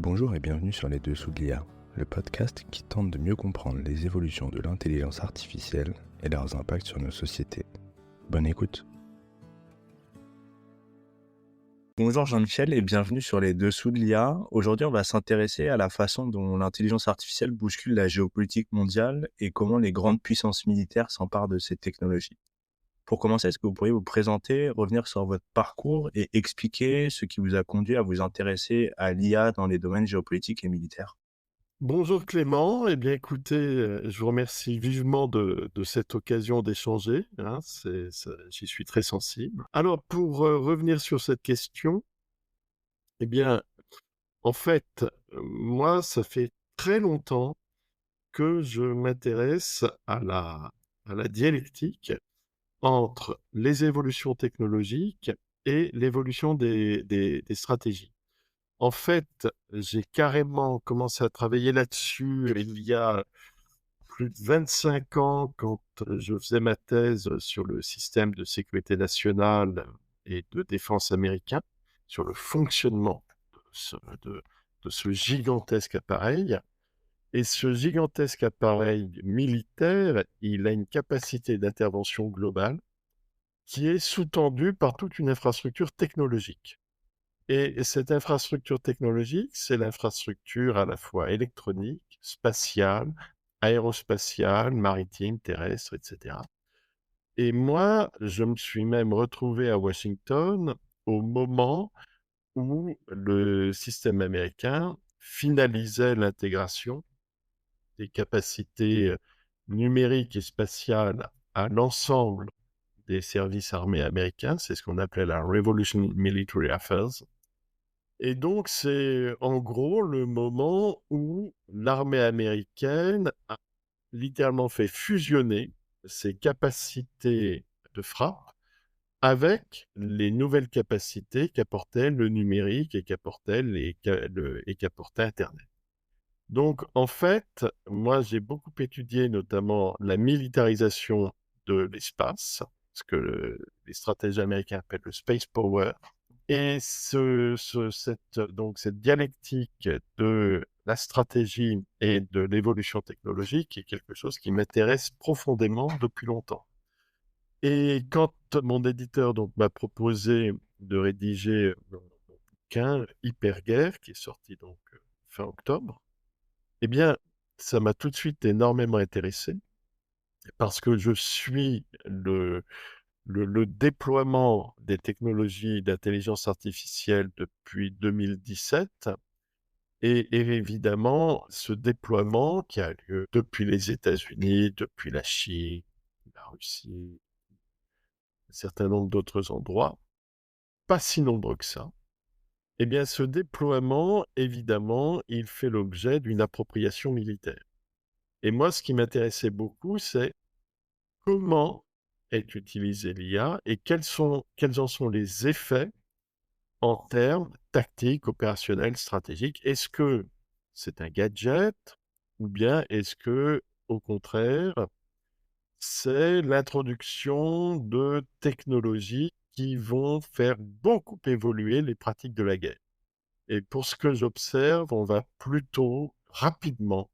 Bonjour et bienvenue sur Les Dessous de l'IA, le podcast qui tente de mieux comprendre les évolutions de l'intelligence artificielle et leurs impacts sur nos sociétés. Bonne écoute. Bonjour Jean-Michel et bienvenue sur Les Dessous de l'IA. Aujourd'hui, on va s'intéresser à la façon dont l'intelligence artificielle bouscule la géopolitique mondiale et comment les grandes puissances militaires s'emparent de ces technologies. Pour commencer, est-ce que vous pourriez vous présenter, revenir sur votre parcours et expliquer ce qui vous a conduit à vous intéresser à l'IA dans les domaines géopolitiques et militaires? Bonjour Clément, eh bien écoutez, je vous remercie vivement de cette occasion d'échanger, hein, j'y suis très sensible. Alors pour revenir sur cette question, eh bien en fait, moi ça fait très longtemps que je m'intéresse à la dialectique entre les évolutions technologiques et l'évolution des stratégies. En fait, j'ai carrément commencé à travailler là-dessus il y a plus de 25 ans quand, je faisais ma thèse sur le système de sécurité nationale et de défense américain, sur le fonctionnement de ce de de ce gigantesque appareil et ce gigantesque appareil militaire, il a une capacité d'intervention globale qui est sous-tendue par toute une infrastructure technologique. Et cette infrastructure technologique, c'est l'infrastructure à la fois électronique, spatiale, aérospatiale, maritime, terrestre, etc. Et moi, je me suis même retrouvé à Washington au moment où le système américain finalisait l'intégration des capacités numériques et spatiales à l'ensemble des services armés américains. C'est ce qu'on appelait la Revolution Military Affairs. Et donc, c'est en gros le moment où l'armée américaine a littéralement fait fusionner ses capacités de frappe avec les nouvelles capacités qu'apportait le numérique et qu'apportait Internet. Donc, en fait, moi, j'ai beaucoup étudié notamment la militarisation de l'espace, ce que les stratèges américains appellent le space power. Et cette dialectique de la stratégie et de l'évolution technologique est quelque chose qui m'intéresse profondément depuis longtemps. Et quand mon éditeur donc m'a proposé de rédiger mon bouquin Hyperguerre, qui est sorti donc fin octobre, eh bien, ça m'a tout de suite énormément intéressé parce que je suis le déploiement des technologies d'intelligence artificielle depuis 2017 et évidemment, ce déploiement qui a lieu depuis les États-Unis, depuis la Chine, la Russie, un certain nombre d'autres endroits, pas si nombreux que ça. Eh bien, ce déploiement, évidemment, il fait l'objet d'une appropriation militaire. Et moi, ce qui m'intéressait beaucoup, c'est comment est utilisée l'IA et quels en sont les effets en termes tactiques, opérationnels, stratégiques. Est-ce que c'est un gadget ou bien est-ce que, au contraire, c'est l'introduction de technologies qui vont faire beaucoup évoluer les pratiques de la guerre? Et pour ce que j'observe, on va plutôt rapidement,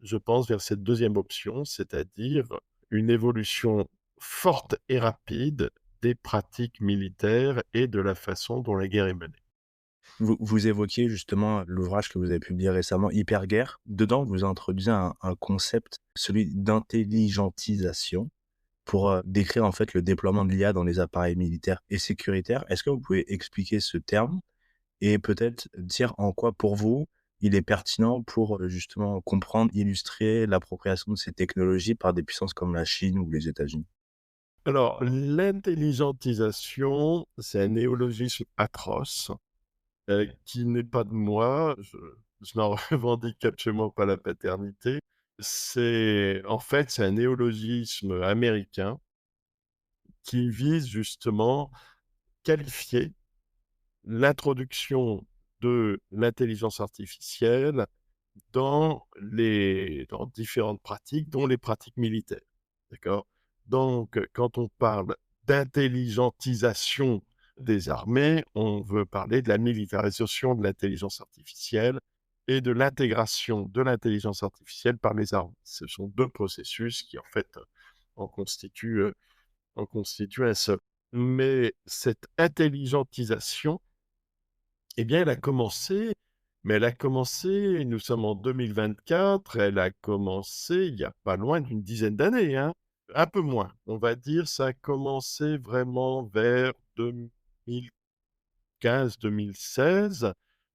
je pense, vers cette deuxième option, c'est-à-dire une évolution forte et rapide des pratiques militaires et de la façon dont la guerre est menée. Vous évoquiez justement l'ouvrage que vous avez publié récemment, Hyperguerre. Dedans, vous introduisez un concept, celui d'intelligentisation, pour décrire en fait le déploiement de l'IA dans les appareils militaires et sécuritaires. Est-ce que vous pouvez expliquer ce terme et peut-être dire en quoi, pour vous, il est pertinent pour justement comprendre, illustrer l'appropriation de ces technologies par des puissances comme la Chine ou les États-Unis? Alors, l'intelligentisation, c'est un néologisme atroce qui n'est pas de moi. Je n'en revendique absolument pas la paternité. C'est un néologisme américain qui vise justement qualifier l'introduction de l'intelligence artificielle dans différentes pratiques, dont les pratiques militaires. D'accord? Donc, quand on parle d'intelligentisation des armées, on veut parler de la militarisation de l'intelligence artificielle et de l'intégration de l'intelligence artificielle par les armées. Ce sont 2 processus qui, en fait, en constituent, en constituent un seul. Mais cette intelligentisation, eh bien, elle a commencé, nous sommes en 2024, elle a commencé il y a pas loin d'une dizaine d'années, hein. Un peu moins, on va dire, ça a commencé vraiment vers 2015-2016.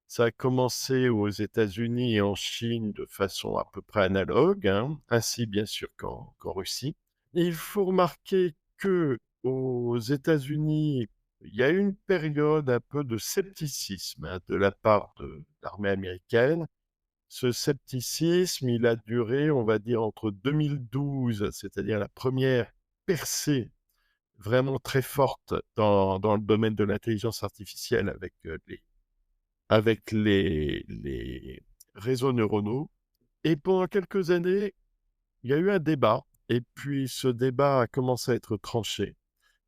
Ça a commencé aux États-Unis et en Chine de façon à peu près analogue, hein, ainsi bien sûr qu'en Russie. Il faut remarquer que aux États-Unis, il y a eu une période un peu de scepticisme, hein, de la part de l'armée américaine. Ce scepticisme, il a duré, on va dire, entre 2012, c'est-à-dire la première percée vraiment très forte dans le domaine de l'intelligence artificielle avec les réseaux neuronaux. Et pendant quelques années, il y a eu un débat, et puis ce débat a commencé à être tranché.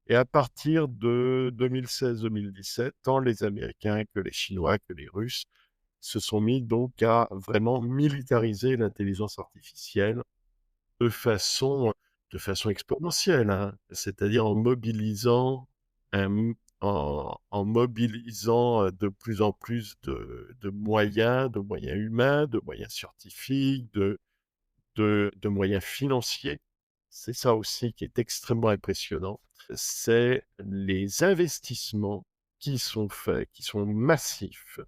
Et à partir de 2016-2017, tant les Américains que les Chinois que les Russes se sont mis donc à vraiment militariser l'intelligence artificielle de façon, de façon exponentielle, hein. C'est-à-dire en mobilisant, en mobilisant de plus en plus de moyens humains, de moyens scientifiques, de moyens financiers. C'est ça aussi qui est extrêmement impressionnant. C'est les investissements qui sont faits, qui sont massifs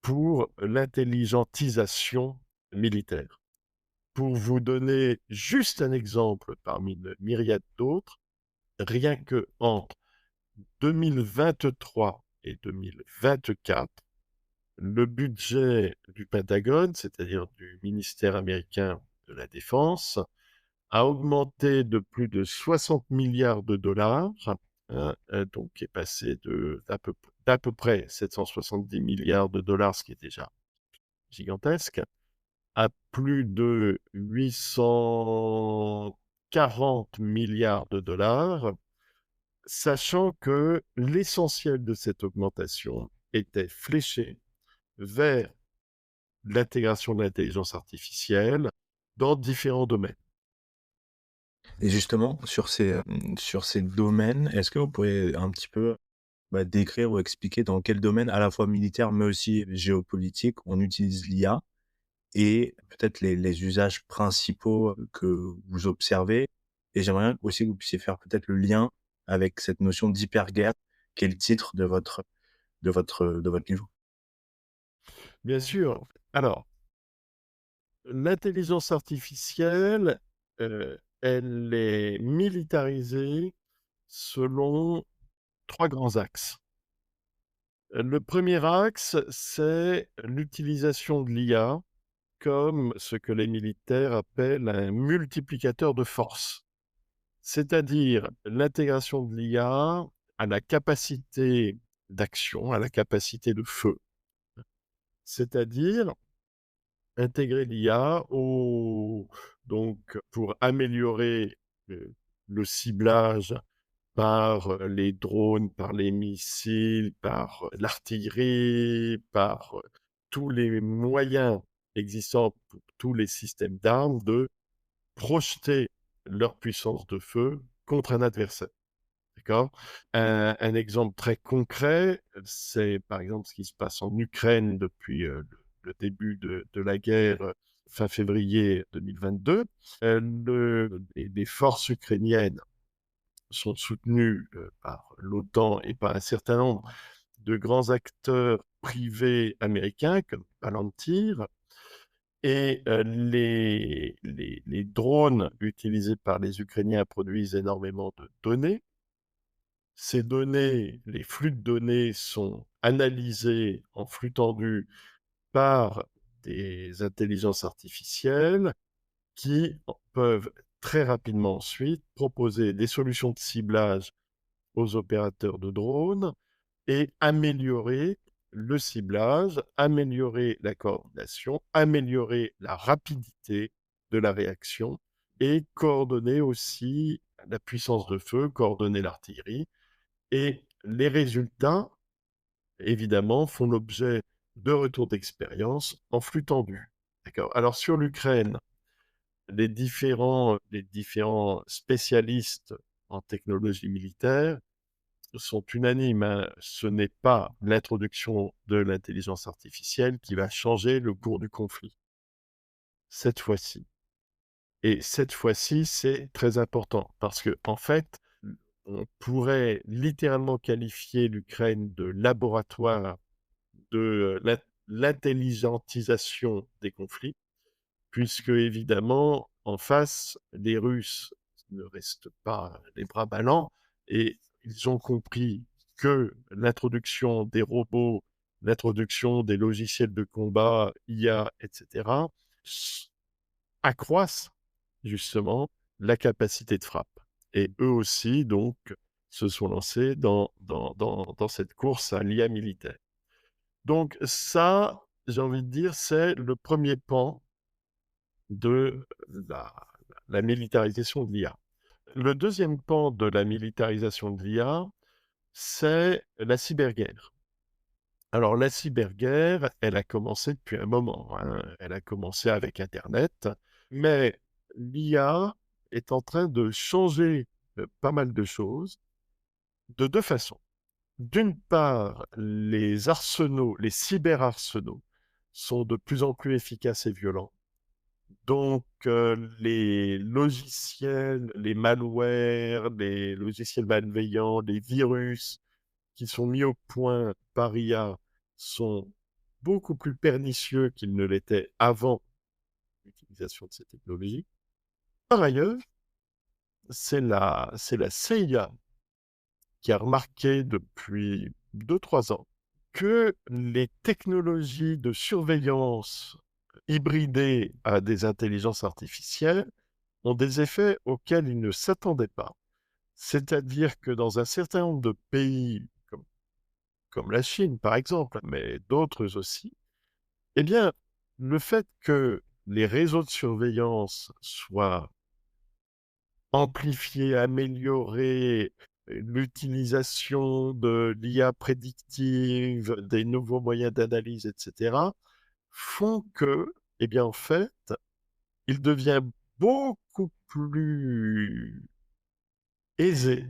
pour l'intelligentisation militaire. Pour vous donner juste un exemple parmi une myriade d'autres, rien que entre 2023 et 2024, le budget du Pentagone, c'est-à-dire du ministère américain de la Défense, a augmenté de plus de 60 milliards de dollars, hein, donc qui est passé d'à peu près 770 milliards de dollars, ce qui est déjà gigantesque, à plus de 840 milliards de dollars, sachant que l'essentiel de cette augmentation était fléché vers l'intégration de l'intelligence artificielle dans différents domaines. Et justement, sur ces domaines, est-ce que vous pourriez un petit peu, bah, décrire ou expliquer dans quel domaine, à la fois militaire, mais aussi géopolitique, on utilise l'IA et peut-être les usages principaux que vous observez? Et j'aimerais bien aussi que vous puissiez faire peut-être le lien avec cette notion d'hyperguerre, qui est le titre de votre livre. Bien sûr. Alors, l'intelligence artificielle, elle est militarisée selon 3 grands axes. Le premier axe, c'est l'utilisation de l'IA comme ce que les militaires appellent un multiplicateur de force. C'est-à-dire l'intégration de l'IA à la capacité d'action, à la capacité de feu. C'est-à-dire intégrer l'IA donc pour améliorer le ciblage par les drones, par les missiles, par l'artillerie, par tous les moyens existants pour tous les systèmes d'armes de projeter leur puissance de feu contre un adversaire. D'accord? Un exemple très concret, c'est par exemple ce qui se passe en Ukraine depuis le début de la guerre fin février 2022. Les forces ukrainiennes sont soutenues par l'OTAN et par un certain nombre de grands acteurs privés américains comme Palantir. Et les drones utilisés par les Ukrainiens produisent énormément de données. Ces données, les flux de données sont analysés en flux tendu par des intelligences artificielles qui peuvent très rapidement ensuite proposer des solutions de ciblage aux opérateurs de drones et améliorer le ciblage, améliorer la coordination, améliorer la rapidité de la réaction et coordonner aussi la puissance de feu, coordonner l'artillerie. Et les résultats, évidemment, font l'objet de retour d'expérience en flux tendu. D'accord. Alors sur l'Ukraine, les différents spécialistes en technologie militaire sont unanimes, hein. Ce n'est pas l'introduction de l'intelligence artificielle qui va changer le cours du conflit, cette fois-ci. Et cette fois-ci, c'est très important parce que, en fait, on pourrait littéralement qualifier l'Ukraine de laboratoire de l'intelligentisation des conflits, puisque évidemment, en face, les Russes ne restent pas les bras ballants et ils ont compris que l'introduction des robots, l'introduction des logiciels de combat, IA, etc., accroissent justement la capacité de frappe. Et eux aussi, donc, se sont lancés dans cette course à l'IA militaire. Donc ça, j'ai envie de dire, c'est le premier pan de la, la militarisation de l'IA. Le deuxième pan de la militarisation de l'IA, c'est la cyberguerre. Alors la cyberguerre, elle a commencé depuis un moment, hein. Elle a commencé avec Internet, mais l'IA est en train de changer pas mal de choses de deux façons. D'une part, les arsenaux, les cyberarsenaux sont de plus en plus efficaces et violents. Donc, les logiciels, les malwares, les logiciels malveillants, les virus qui sont mis au point par IA sont beaucoup plus pernicieux qu'ils ne l'étaient avant l'utilisation de ces technologies. Par ailleurs, c'est la CIA qui a remarqué depuis 2-3 ans que les technologies de surveillance hybridées à des intelligences artificielles ont des effets auxquels ils ne s'attendaient pas. C'est-à-dire que dans un certain nombre de pays, comme la Chine par exemple, mais d'autres aussi, eh bien, le fait que les réseaux de surveillance soient amplifier, améliorer l'utilisation de l'IA prédictive, des nouveaux moyens d'analyse, etc., font que, eh bien, en fait, il devient beaucoup plus aisé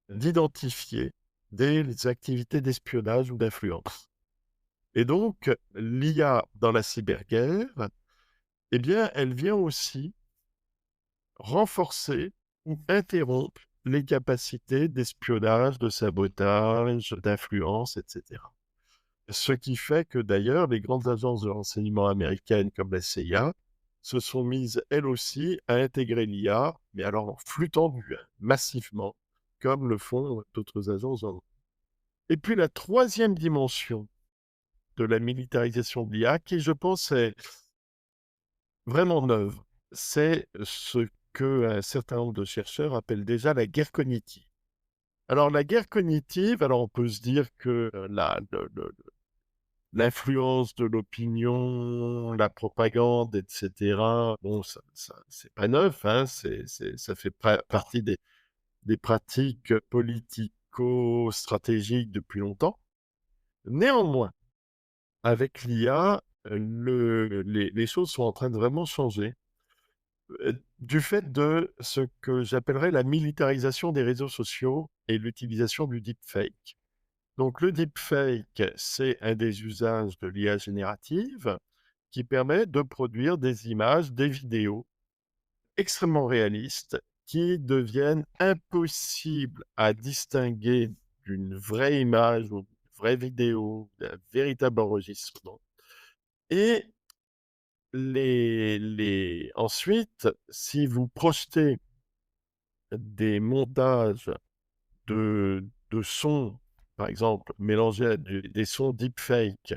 d'identifier des activités d'espionnage ou d'influence. Et donc, l'IA dans la cyberguerre, eh bien, elle vient aussi renforcer ou interrompre les capacités d'espionnage, de sabotage, d'influence, etc. Ce qui fait que d'ailleurs, les grandes agences de renseignement américaines comme la CIA se sont mises elles aussi à intégrer l'IA, mais alors en flux tendu, hein, massivement, comme le font d'autres agences dans le monde. Et puis la troisième dimension de la militarisation de l'IA, qui je pense est vraiment neuve, c'est ce qu'un certain nombre de chercheurs appellent déjà la guerre cognitive. Alors la guerre cognitive, alors on peut se dire que l'influence de l'opinion, la propagande, etc., bon, ça c'est pas neuf, hein, ça fait partie des pratiques politico-stratégiques depuis longtemps. Néanmoins, avec l'IA, les choses sont en train de vraiment changer du fait de ce que j'appellerais la militarisation des réseaux sociaux et l'utilisation du deepfake. Donc le deepfake, c'est un des usages de l'IA générative qui permet de produire des images, des vidéos extrêmement réalistes qui deviennent impossibles à distinguer d'une vraie image ou d'une vraie vidéo, d'un véritable enregistrement. Et ensuite, si vous projetez des montages de sons, par exemple, mélangés à des sons deepfake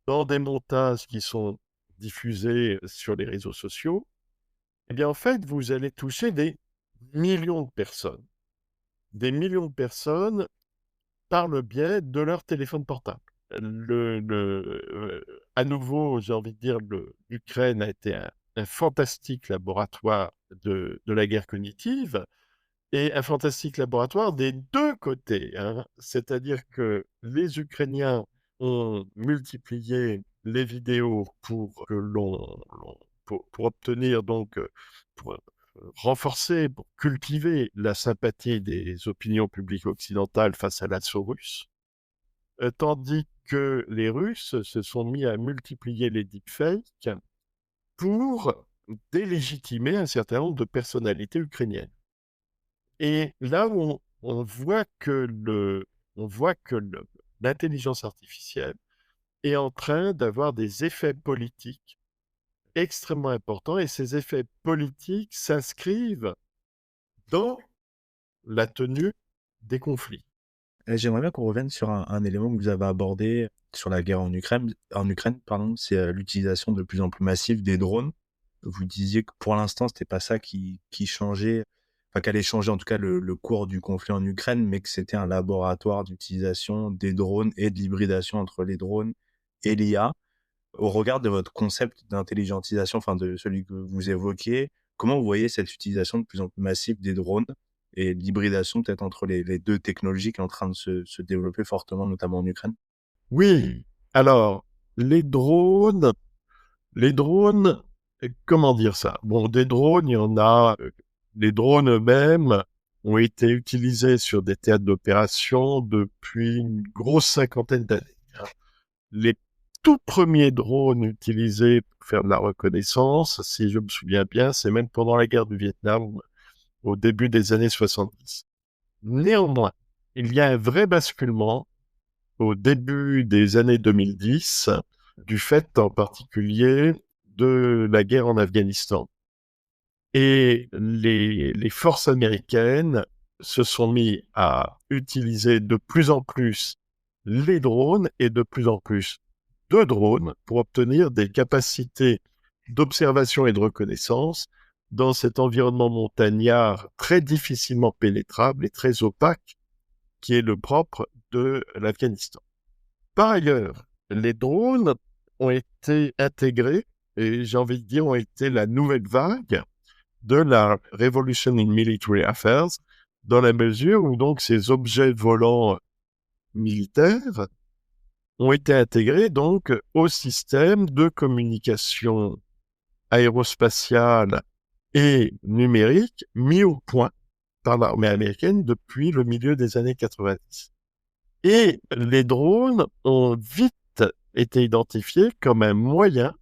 dans des montages qui sont diffusés sur les réseaux sociaux, eh bien, en fait, vous allez toucher des millions de personnes. Des millions de personnes par le biais de leur téléphone portable. À nouveau, j'ai envie de dire, l'Ukraine a été un fantastique laboratoire de la guerre cognitive et un fantastique laboratoire des deux côtés, hein. C'est-à-dire que les Ukrainiens ont multiplié les vidéos pour obtenir donc, pour renforcer, pour cultiver la sympathie des opinions publiques occidentales face à l'assaut russe, tandis que les Russes se sont mis à multiplier les deepfakes pour délégitimer un certain nombre de personnalités ukrainiennes. Et là où on voit que l'intelligence artificielle est en train d'avoir des effets politiques extrêmement importants, et ces effets politiques s'inscrivent dans la tenue des conflits. J'aimerais bien qu'on revienne sur un élément que vous avez abordé sur la guerre en Ukraine, pardon, c'est, l'utilisation de plus en plus massive des drones. Vous disiez que pour l'instant, c'était pas ça qui changeait, enfin, qui allait changer en tout cas le cours du conflit en Ukraine, mais que c'était un laboratoire d'utilisation des drones et de l'hybridation entre les drones et l'IA. Au regard de votre concept d'intelligentisation, enfin de celui que vous évoquiez, comment vous voyez cette utilisation de plus en plus massive des drones et l'hybridation peut-être entre les 2 technologies qui est en train de se développer fortement, notamment en Ukraine? Oui, alors, les drones, comment dire ça? Bon, des drones, il y en a, les drones eux-mêmes ont été utilisés sur des théâtres d'opération depuis une grosse cinquantaine d'années. Les tout premiers drones utilisés pour faire de la reconnaissance, si je me souviens bien, c'est même pendant la guerre du Vietnam, au début des années 70. Néanmoins, il y a un vrai basculement au début des années 2010, du fait en particulier de la guerre en Afghanistan. Et les forces américaines se sont mis à utiliser de plus en plus les drones et de plus en plus de drones pour obtenir des capacités d'observation et de reconnaissance dans cet environnement montagnard très difficilement pénétrable et très opaque qui est le propre de l'Afghanistan. Par ailleurs, les drones ont été intégrés, et j'ai envie de dire ont été la nouvelle vague de la Revolution in Military Affairs, dans la mesure où donc ces objets volants militaires ont été intégrés donc au système de communication aérospatiale et numérique mis au point par l'armée américaine depuis le milieu des années 90. Et les drones ont vite été identifiés comme un moyen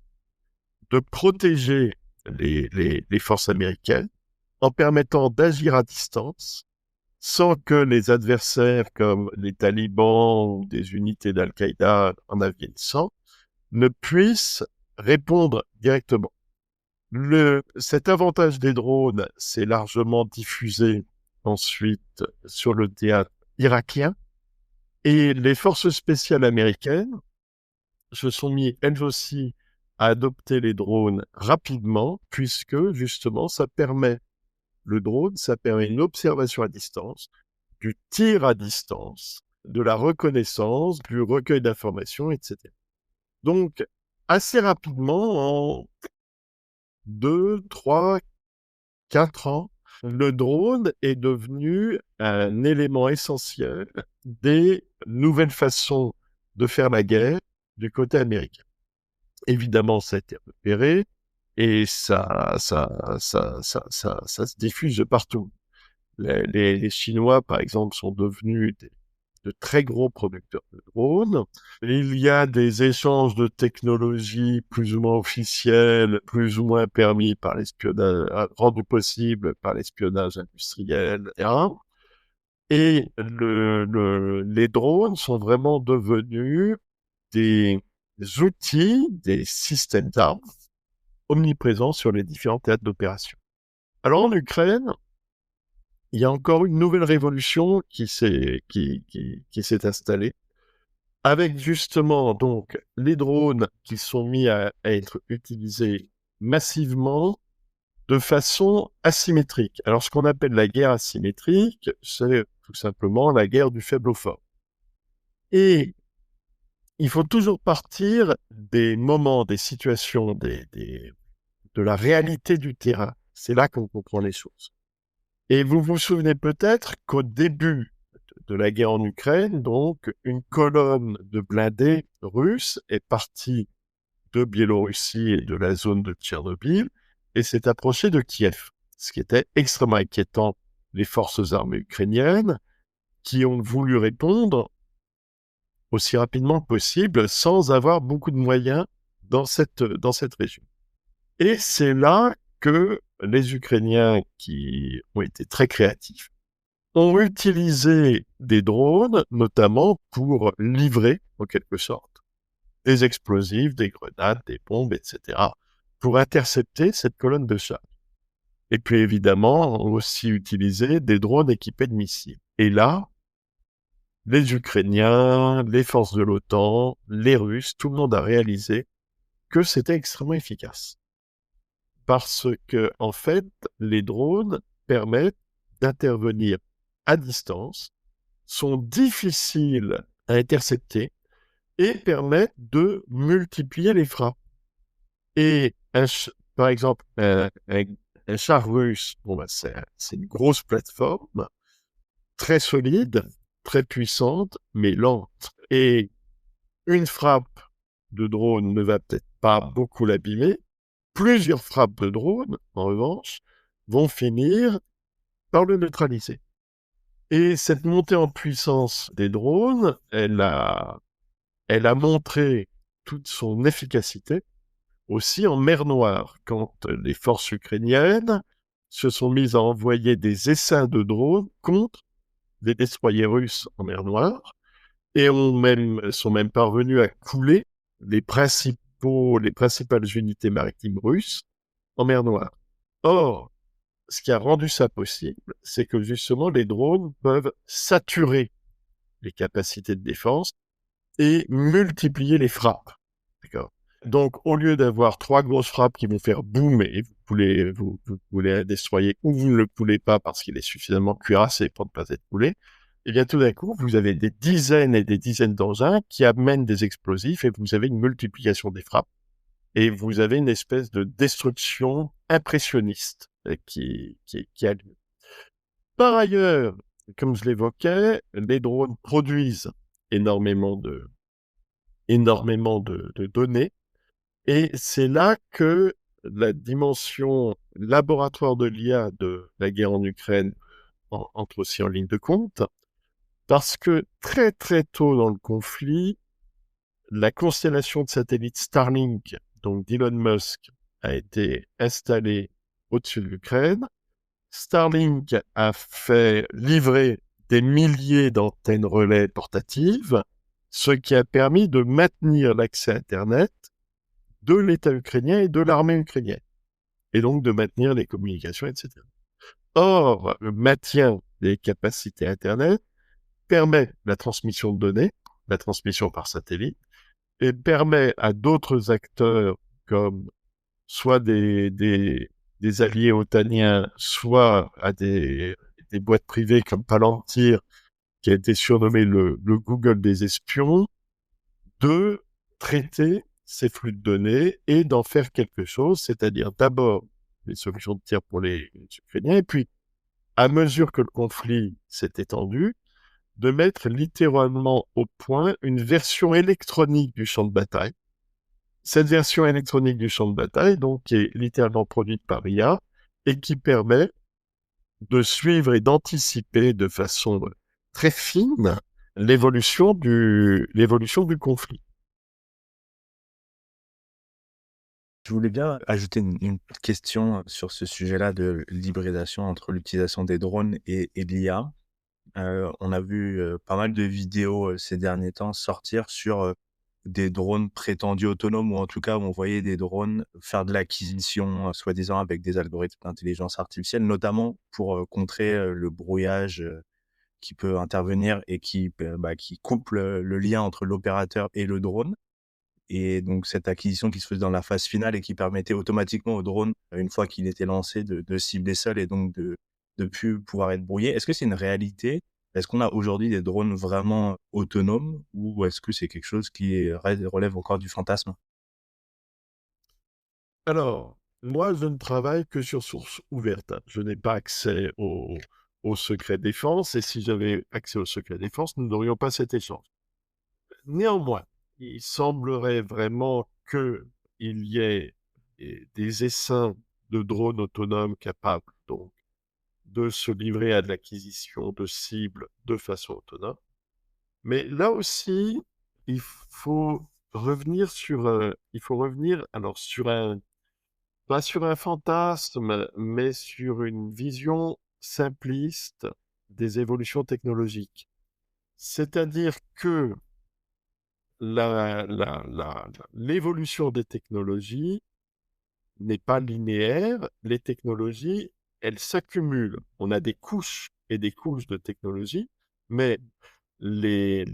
de protéger les forces américaines en permettant d'agir à distance sans que les adversaires comme les talibans ou des unités d'Al-Qaïda en Afghanistan ne puissent répondre directement. Cet avantage des drones s'est largement diffusé ensuite sur le théâtre irakien, et les forces spéciales américaines se sont mis elles aussi à adopter les drones rapidement, puisque justement ça permet une observation à distance, du tir à distance, de la reconnaissance, du recueil d'informations, etc. Donc, assez rapidement, en 2, 3, 4 ans, le drone est devenu un élément essentiel des nouvelles façons de faire la guerre du côté américain. Évidemment, ça a été repéré et ça se diffuse de partout. Les Chinois, par exemple, sont devenus de très gros producteurs de drones. Il y a des échanges de technologies plus ou moins officiels, plus ou moins permis par l'espionnage, rendus possibles par l'espionnage industriel, etc. Et les drones sont vraiment devenus des outils, des systèmes d'armes omniprésents sur les différents théâtres d'opération. Alors en Ukraine, il y a encore une nouvelle révolution qui s'est installée, avec justement donc les drones qui sont mis à être utilisés massivement de façon asymétrique. Alors ce qu'on appelle la guerre asymétrique, c'est tout simplement la guerre du faible au fort. Et il faut toujours partir des moments, des situations, de la réalité du terrain. C'est là qu'on comprend les choses. Et vous vous souvenez peut-être qu'au début de la guerre en Ukraine, donc, une colonne de blindés russes est partie de Biélorussie et de la zone de Tchernobyl et s'est approchée de Kiev, ce qui était extrêmement inquiétant. Les forces armées ukrainiennes qui ont voulu répondre aussi rapidement que possible sans avoir beaucoup de moyens dans cette région. Et c'est là que les Ukrainiens, qui ont été très créatifs, ont utilisé des drones, notamment pour livrer, en quelque sorte, des explosifs, des grenades, des bombes, etc., pour intercepter cette colonne de chars. Et puis évidemment, ont aussi utilisé des drones équipés de missiles. Et là, les Ukrainiens, les forces de l'OTAN, les Russes, tout le monde a réalisé que c'était extrêmement efficace. Parce que, en fait, les drones permettent d'intervenir à distance, sont difficiles à intercepter et permettent de multiplier les frappes. Et par exemple, un char russe, c'est une grosse plateforme, très solide, très puissante, mais lente. Et une frappe de drone ne va peut-être pas beaucoup l'abîmer. Plusieurs frappes de drone, en revanche, vont finir par le neutraliser. Et cette montée en puissance des drones, elle a montré toute son efficacité aussi en mer Noire, quand les forces ukrainiennes se sont mises à envoyer des essaims de drones contre des destroyers russes en mer Noire, et sont même parvenus à couler les principales unités maritimes russes en mer Noire. Or, ce qui a rendu ça possible, c'est que justement les drones peuvent saturer les capacités de défense et multiplier les frappes. D'accord. Donc, au lieu d'avoir 3 grosses frappes qui vont faire boum et vous voulez la destroyer ou vous ne le coulez pas parce qu'il est suffisamment cuirassé pour ne pas être coulé, et bien tout d'un coup, vous avez des dizaines et des dizaines d'engins qui amènent des explosifs et vous avez une multiplication des frappes. Et vous avez une espèce de destruction impressionniste qui a lieu. Par ailleurs, comme je l'évoquais, les drones produisent énormément de données. Et c'est là que la dimension laboratoire de l'IA de la guerre en Ukraine entre aussi en ligne de compte, parce que très très tôt dans le conflit, la constellation de satellites Starlink, donc d'Elon Musk, a été installée au-dessus de l'Ukraine. Starlink a fait livrer des milliers d'antennes relais portatives, ce qui a permis de maintenir l'accès Internet de l'État ukrainien et de l'armée ukrainienne, et donc de maintenir les communications, etc. Or, le maintien des capacités Internet permet la transmission de données, la transmission par satellite, et permet à d'autres acteurs, comme soit des alliés otaniens, soit à des boîtes privées comme Palantir, qui a été surnommé le Google des espions, de traiter ces flux de données et d'en faire quelque chose, c'est-à-dire d'abord les solutions de tir pour les Ukrainiens, et puis, à mesure que le conflit s'est étendu, de mettre littéralement au point une version électronique du champ de bataille. Cette version électronique du champ de bataille, donc, qui est littéralement produite par IA et qui permet de suivre et d'anticiper de façon très fine l'évolution du conflit. Je voulais bien ajouter une petite question sur ce sujet-là de l'hybridation entre l'utilisation des drones et de l'IA. On a vu pas mal de vidéos ces derniers temps sortir sur des drones prétendus autonomes, ou en tout cas où on voyait des drones faire de l'acquisition, soi-disant avec des algorithmes d'intelligence artificielle, notamment pour contrer le brouillage qui peut intervenir et qui coupe le lien entre l'opérateur et le drone. Et donc cette acquisition qui se faisait dans la phase finale et qui permettait automatiquement au drone, une fois qu'il était lancé, de cibler seul et donc de plus pouvoir être brouillé. Est-ce que c'est une réalité? Est-ce qu'on a aujourd'hui des drones vraiment autonomes, ou est-ce que c'est quelque chose qui relève encore du fantasme? Alors, moi, je ne travaille que sur source ouverte. Je n'ai pas accès au secret défense, et si j'avais accès au secret défense, nous n'aurions pas cet échange. Néanmoins, il semblerait vraiment qu'il y ait des essaims de drones autonomes capables donc de se livrer à de l'acquisition de cibles de façon autonome. Mais là aussi, il faut il faut revenir alors sur pas sur un fantasme, mais sur une vision simpliste des évolutions technologiques. C'est-à-dire que l'évolution des technologies n'est pas linéaire. Les technologies, elles s'accumulent. On a des couches et des couches de technologies, mais les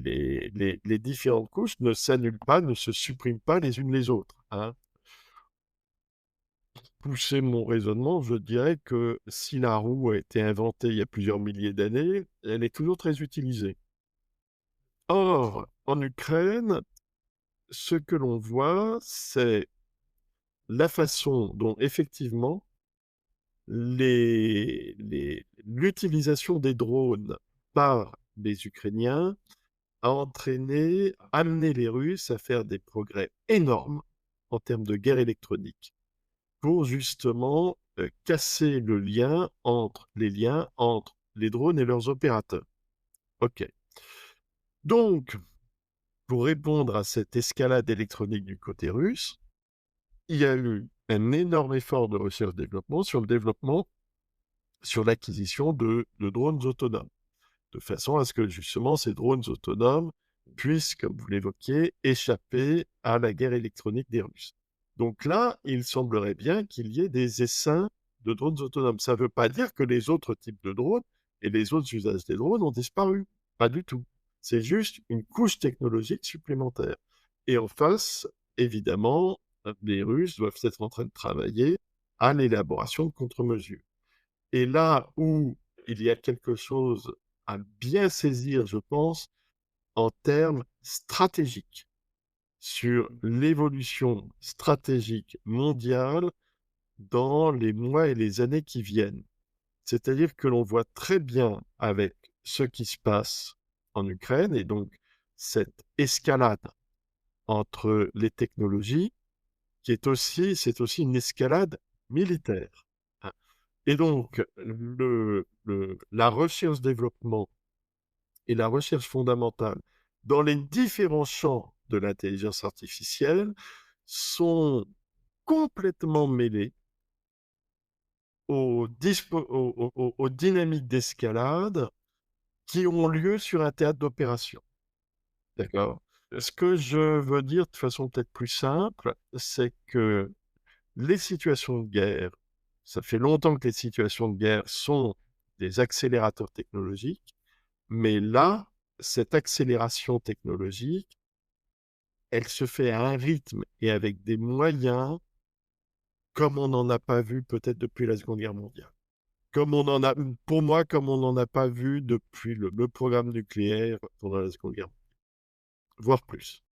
différentes couches ne s'annulent pas, ne se suppriment pas les unes les autres, hein. Pousser mon raisonnement, je dirais que si la roue a été inventée il y a plusieurs milliers d'années, elle est toujours très utilisée. Or, en Ukraine, ce que l'on voit, c'est la façon dont effectivement l'utilisation des drones par les Ukrainiens a amené les Russes à faire des progrès énormes en termes de guerre électronique pour justement casser les liens entre les drones et leurs opérateurs. OK. Donc, pour répondre à cette escalade électronique du côté russe, il y a eu un énorme effort de recherche-développement sur l'acquisition de drones autonomes, de façon à ce que justement ces drones autonomes puissent, comme vous l'évoquiez, échapper à la guerre électronique des Russes. Donc là, il semblerait bien qu'il y ait des essaims de drones autonomes. Ça ne veut pas dire que les autres types de drones et les autres usages des drones ont disparu. Pas du tout. C'est juste une couche technologique supplémentaire. Et en face, évidemment, les Russes doivent être en train de travailler à l'élaboration de contre-mesures. Et là où il y a quelque chose à bien saisir, je pense, en termes stratégiques, sur l'évolution stratégique mondiale dans les mois et les années qui viennent. C'est-à-dire que l'on voit très bien avec ce qui se passe en Ukraine, et donc cette escalade entre les technologies, c'est aussi une escalade militaire, hein. Et donc, la recherche-développement et la recherche fondamentale dans les différents champs de l'intelligence artificielle sont complètement mêlés aux dynamiques d'escalade qui ont lieu sur un théâtre d'opération. D'accord? Ce que je veux dire de façon peut-être plus simple, c'est que les situations de guerre, ça fait longtemps que les situations de guerre sont des accélérateurs technologiques, mais là, cette accélération technologique, elle se fait à un rythme et avec des moyens comme on n'en a pas vu peut-être depuis la Seconde Guerre mondiale. Pour moi, comme on n'en a pas vu depuis le programme nucléaire pendant la Seconde Guerre mondiale, voire plus.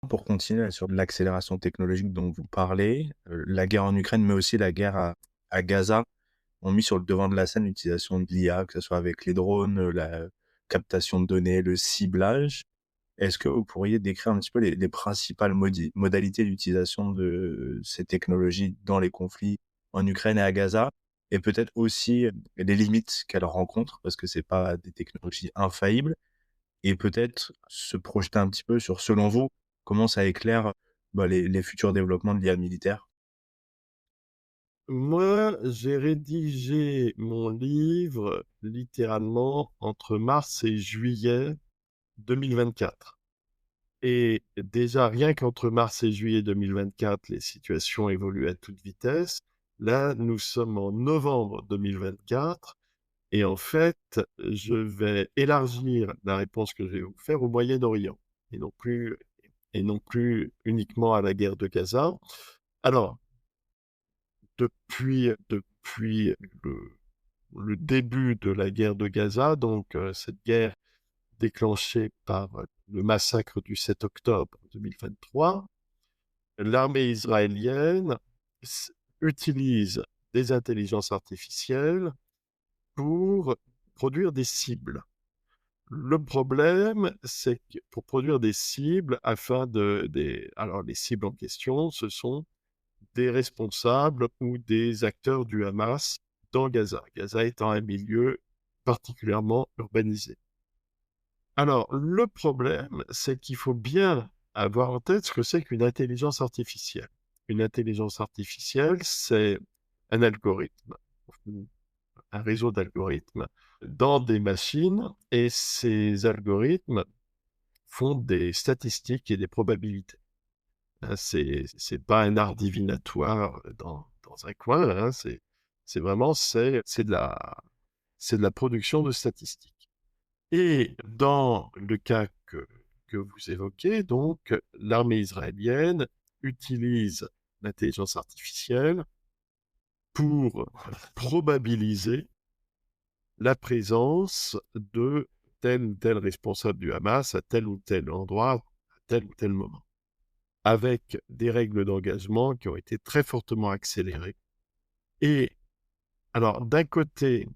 Pour continuer sur l'accélération technologique dont vous parlez, la guerre en Ukraine, mais aussi la guerre à Gaza, ont mis sur le devant de la scène l'utilisation de l'IA, que ce soit avec les drones, la captation de données, le ciblage. Est-ce que vous pourriez décrire un petit peu les principales modalités d'utilisation de ces technologies dans les conflits en Ukraine et à Gaza? Et peut-être aussi les limites qu'elles rencontrent, parce que c'est pas des technologies infaillibles, et peut-être se projeter un petit peu sur, selon vous, comment ça éclaire, bah, les futurs développements de l'IA militaire? Moi, j'ai rédigé mon livre littéralement entre mars et juillet 2024. Et déjà, rien qu'entre mars et juillet 2024, les situations évoluent à toute vitesse. Là, nous sommes en novembre 2024. Et en fait, je vais élargir la réponse que je vais vous faire au Moyen-Orient et non plus uniquement à la guerre de Gaza. Alors, depuis le début de la guerre de Gaza, donc cette guerre déclenchée par le massacre du 7 octobre 2023, l'armée israélienne utilise des intelligences artificielles pour produire des cibles. Le problème, c'est que pour produire des cibles alors les cibles en question, ce sont des responsables ou des acteurs du Hamas dans Gaza. Gaza étant un milieu particulièrement urbanisé. Alors, le problème, c'est qu'il faut bien avoir en tête ce que c'est qu'une intelligence artificielle. Une intelligence artificielle, c'est un algorithme, un réseau d'algorithmes dans des machines, et ces algorithmes font des statistiques et des probabilités. Hein, c'est pas un art divinatoire dans un coin, hein, c'est vraiment c'est de la production de statistiques. Et dans le cas que vous évoquez, donc, l'armée israélienne utilise l'intelligence artificielle pour probabiliser la présence de tel ou tel responsable du Hamas à tel ou tel endroit, à tel ou tel moment, avec des règles d'engagement qui ont été très fortement accélérées. Et alors, d'un côté,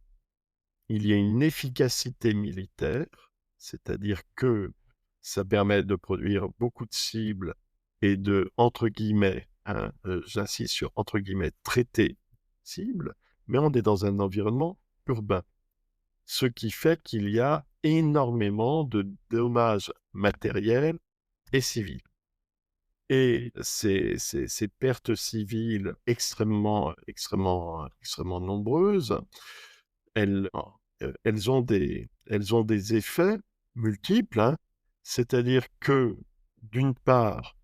il y a une efficacité militaire, c'est-à-dire que ça permet de produire beaucoup de cibles et de, entre guillemets, hein, j'insiste sur entre guillemets, traiter cibles, mais on est dans un environnement urbain, ce qui fait qu'il y a énormément de dommages matériels et civils. Et ces pertes civiles extrêmement nombreuses, elles, elles ont des effets multiples, hein. C'est-à-dire que, d'une part,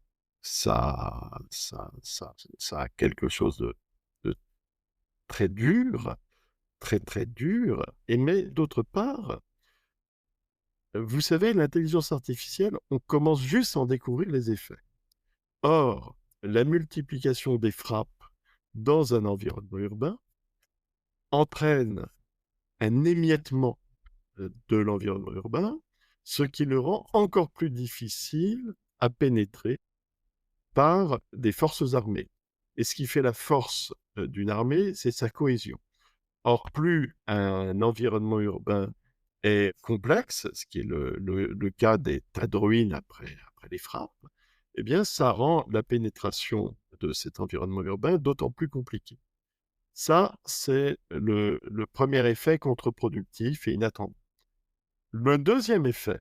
ça a quelque chose de très dur, très dur, mais d'autre part, vous savez, l'intelligence artificielle, on commence juste à en découvrir les effets. Or, la multiplication des frappes dans un environnement urbain entraîne un émiettement de l'environnement urbain, ce qui le rend encore plus difficile à pénétrer par des forces armées. Et ce qui fait la force d'une armée, c'est sa cohésion. Or, plus un environnement urbain est complexe, ce qui est le cas des tas de ruines après les frappes, eh bien, ça rend la pénétration de cet environnement urbain d'autant plus compliquée. Ça, c'est le premier effet contre-productif et inattendu. Le deuxième effet,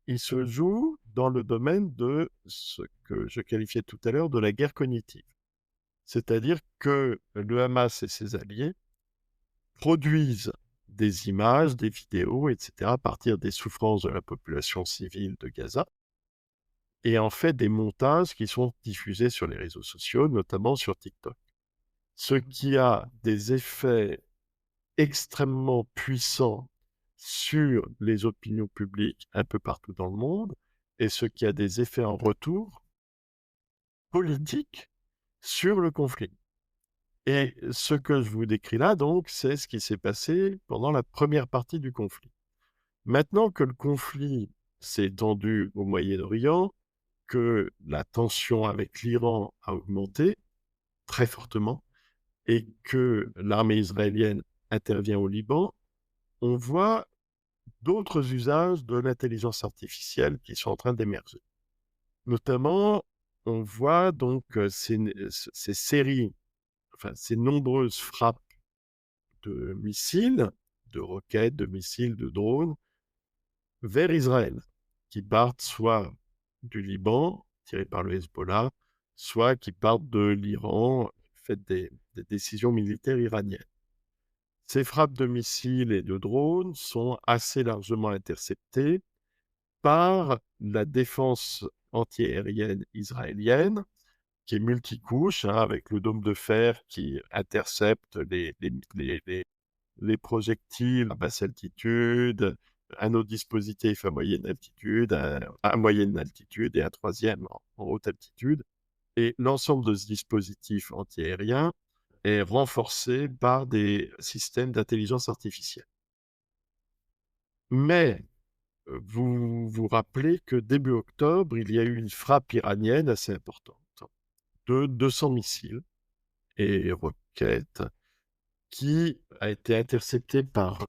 il se joue dans le domaine de ce que je qualifiais tout à l'heure de la guerre cognitive. C'est-à-dire que le Hamas et ses alliés produisent des images, des vidéos, etc., à partir des souffrances de la population civile de Gaza, et en fait des montages qui sont diffusés sur les réseaux sociaux, notamment sur TikTok. Ce qui a des effets extrêmement puissants sur les opinions publiques un peu partout dans le monde, et ce qui a des effets en retour politiques sur le conflit. Et ce que je vous décris là, donc, c'est ce qui s'est passé pendant la première partie du conflit. Maintenant que le conflit s'est étendu au Moyen-Orient, que la tension avec l'Iran a augmenté très fortement, et que l'armée israélienne intervient au Liban, on voit d'autres usages de l'intelligence artificielle qui sont en train d'émerger. Notamment, on voit donc ces séries, enfin ces nombreuses frappes de missiles, de roquettes, de missiles, de drones, vers Israël, qui partent soit du Liban, tirés par le Hezbollah, soit qui partent de l'Iran, fait des décisions militaires iraniennes. Ces frappes de missiles et de drones sont assez largement interceptées par la défense antiaérienne israélienne, qui est multicouche, hein, avec le dôme de fer qui intercepte les projectiles à basse altitude, un autre dispositif à moyenne altitude, à moyenne altitude et un troisième en haute altitude. Et l'ensemble de ce dispositif antiaérien est renforcé par des systèmes d'intelligence artificielle. Mais vous vous rappelez que début octobre, il y a eu une frappe iranienne assez importante de 200 missiles et roquettes qui a été intercepté par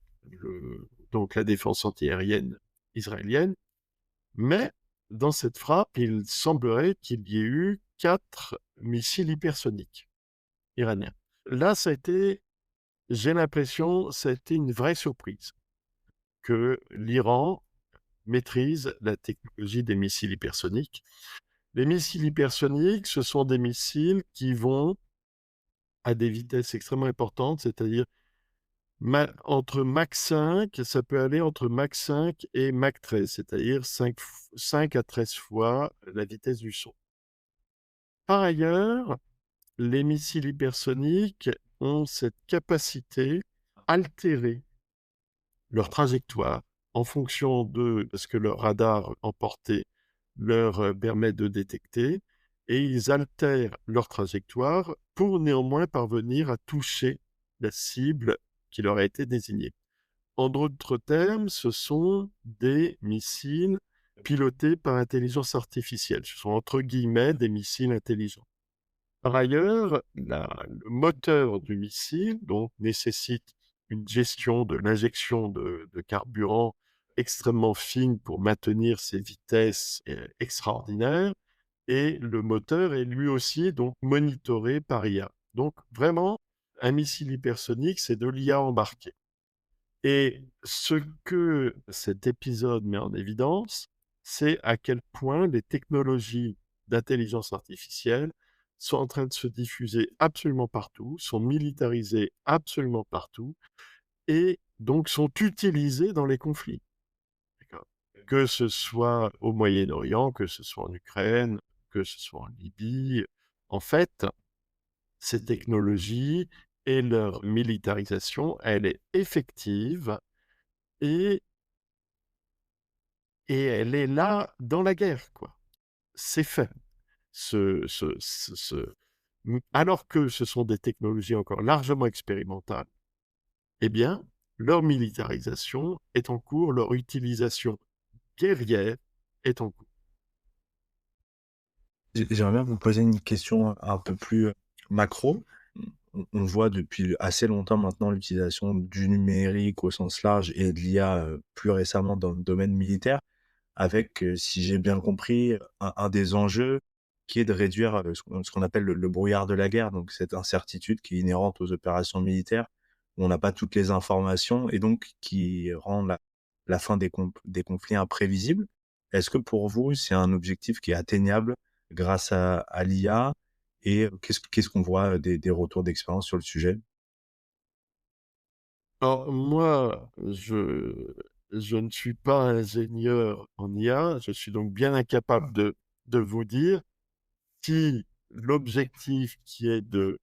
donc la défense antiaérienne israélienne. Mais dans cette frappe, il semblerait qu'il y ait eu 4 missiles hypersoniques iraniens. Là, j'ai l'impression, ça a été une vraie surprise que l'Iran maîtrise la technologie des missiles hypersoniques. Les missiles hypersoniques, ce sont des missiles qui vont à des vitesses extrêmement importantes, c'est-à-dire entre Mach 5, ça peut aller entre Mach 5 et Mach 13, c'est-à-dire 5 à 13 fois la vitesse du son. Par ailleurs, les missiles hypersoniques ont cette capacité à altérer leur trajectoire en fonction de ce que leur radar emporté leur permet de détecter, et ils altèrent leur trajectoire pour néanmoins parvenir à toucher la cible qui leur a été désignée. En d'autres termes, ce sont des missiles pilotés par intelligence artificielle. Ce sont entre guillemets des missiles intelligents. Par ailleurs, le moteur du missile donc, nécessite une gestion de l'injection de carburant extrêmement fine pour maintenir ces vitesses extraordinaires, et le moteur est lui aussi donc monitoré par IA. Donc vraiment, un missile hypersonique, c'est de l'IA embarquée. Et ce que cet épisode met en évidence, c'est à quel point les technologies d'intelligence artificielle sont en train de se diffuser absolument partout, sont militarisées absolument partout, et donc sont utilisées dans les conflits. Que ce soit au Moyen-Orient, que ce soit en Ukraine, que ce soit en Libye. En fait, ces technologies et leur militarisation, elle est effective, et elle est là dans la guerre, quoi. C'est fait. Alors que ce sont des technologies encore largement expérimentales, eh bien, leur militarisation est en cours, leur utilisation guerrière est en cours. J'aimerais bien vous poser une question un peu plus macro. On voit depuis assez longtemps maintenant l'utilisation du numérique au sens large et de l'IA plus récemment dans le domaine militaire, avec, si j'ai bien compris, un des enjeux qui est de réduire ce qu'on appelle le brouillard de la guerre, donc cette incertitude qui est inhérente aux opérations militaires, où on n'a pas toutes les informations et donc qui rend la fin des conflits imprévisibles. Est-ce que pour vous, c'est un objectif qui est atteignable grâce à l'IA et qu'est-ce qu'on voit des retours d'expérience sur le sujet? Alors, moi, je ne suis pas ingénieur en IA, je suis donc bien incapable de vous dire si l'objectif qui est de